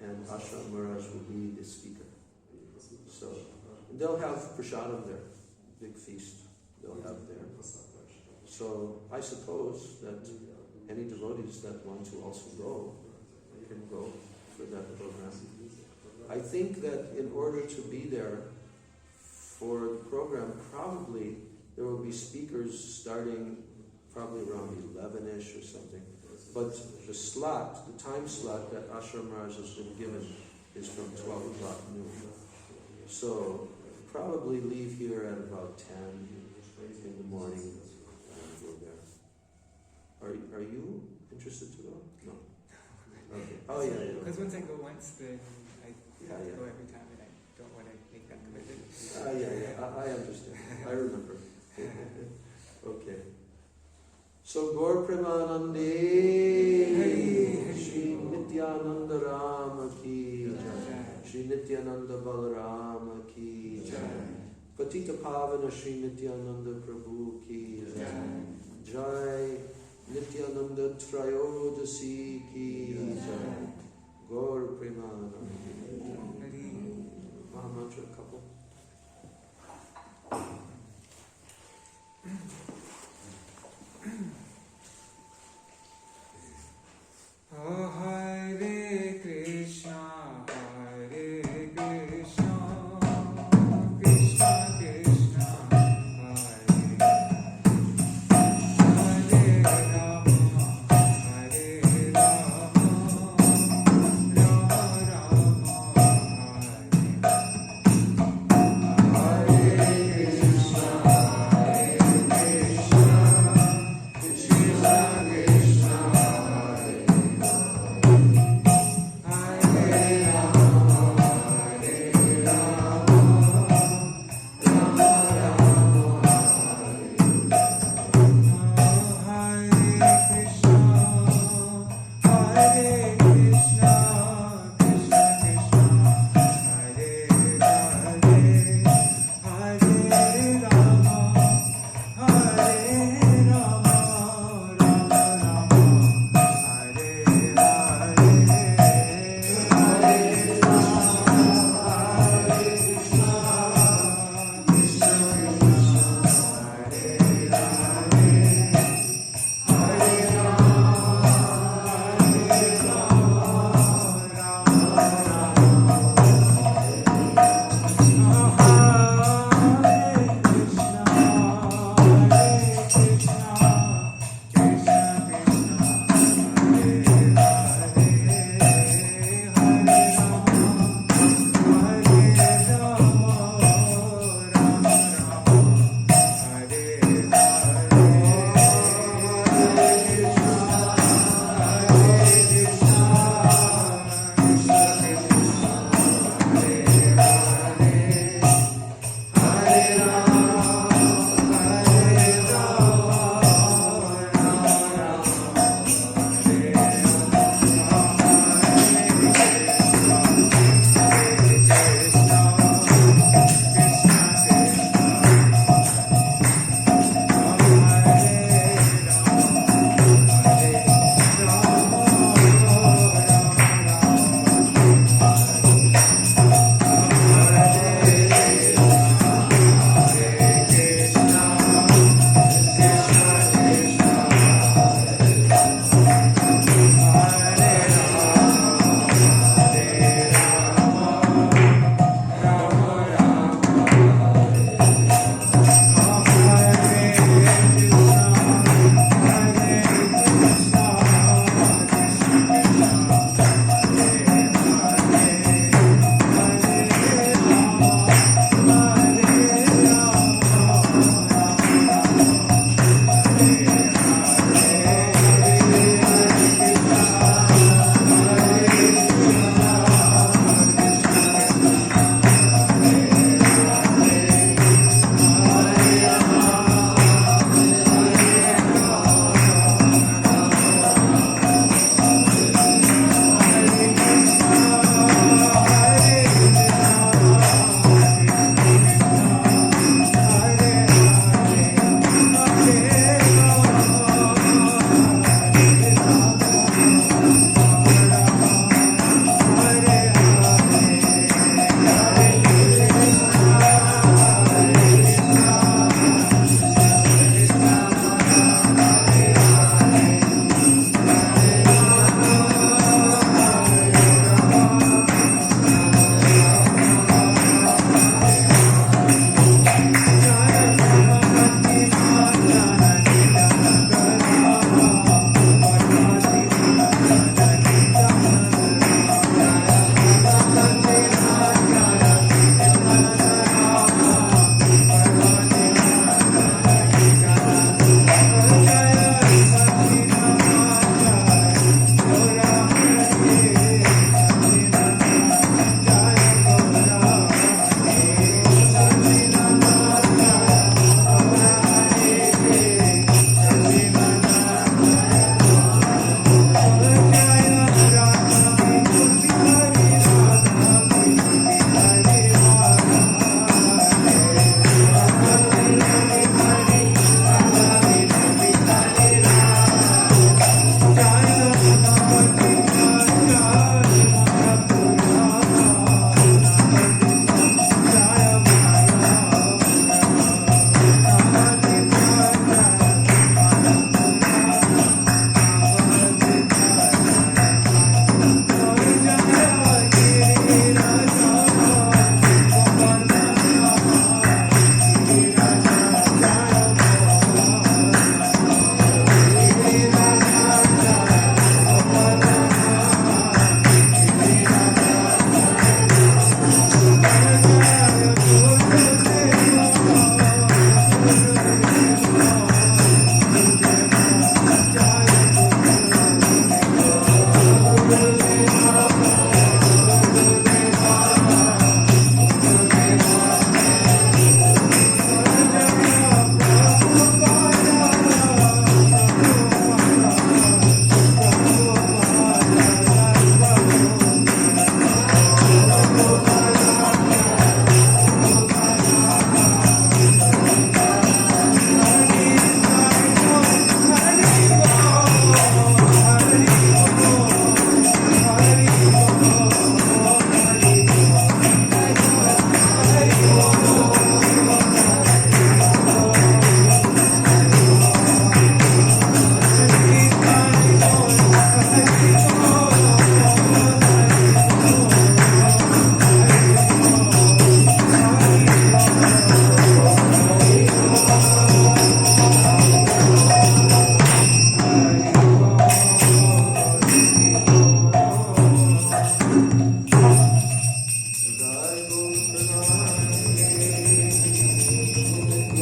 Speaker 1: And Ashram Maharaj will be the speaker. So, they'll have prasadam there. Big feast they'll have there. So, I suppose that any devotees that want to also go can go for that program. I think that in order to be there for the program, probably there will be speakers starting probably around 11ish or something. But the time slot that Ashram Maharaj has been given is from 12 o'clock noon. So probably leave here at about 10 in the morning and go there. Are you interested to go? No. Okay. Oh yeah.
Speaker 3: Because once I go once, then I have to
Speaker 1: Yeah.
Speaker 3: go every time, and I don't want to make that commitment.
Speaker 1: I understand. I remember. Okay. So Gaur Premanande Shri Nityānanda Rama Ki Jai, Shri Nityānanda Balarama Ki Jai, Patita Pavana Shri Nityānanda Prabhu Ki Jai, Jai Nityānanda Trayodaśī Ki Jai, Gaur Premanande. Mahamantra couple.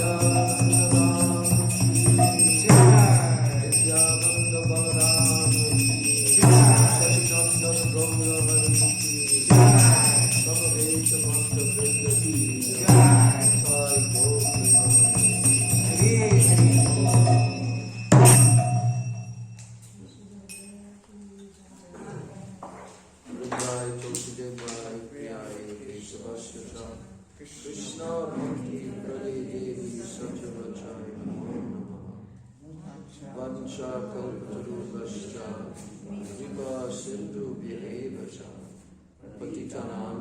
Speaker 1: Nityānanda Balaram Sachidananda Gaura Hari Samaveta Bhakta Vrinda Sai Gopi Vrinday Tosidevai Priyai Kesavasya Krishna Bhakti Prade Devi Satyavachai Namo Namaha Vancha Kalpatarubhascha Kripa Sindhu Bhyaeva Cha Patitanam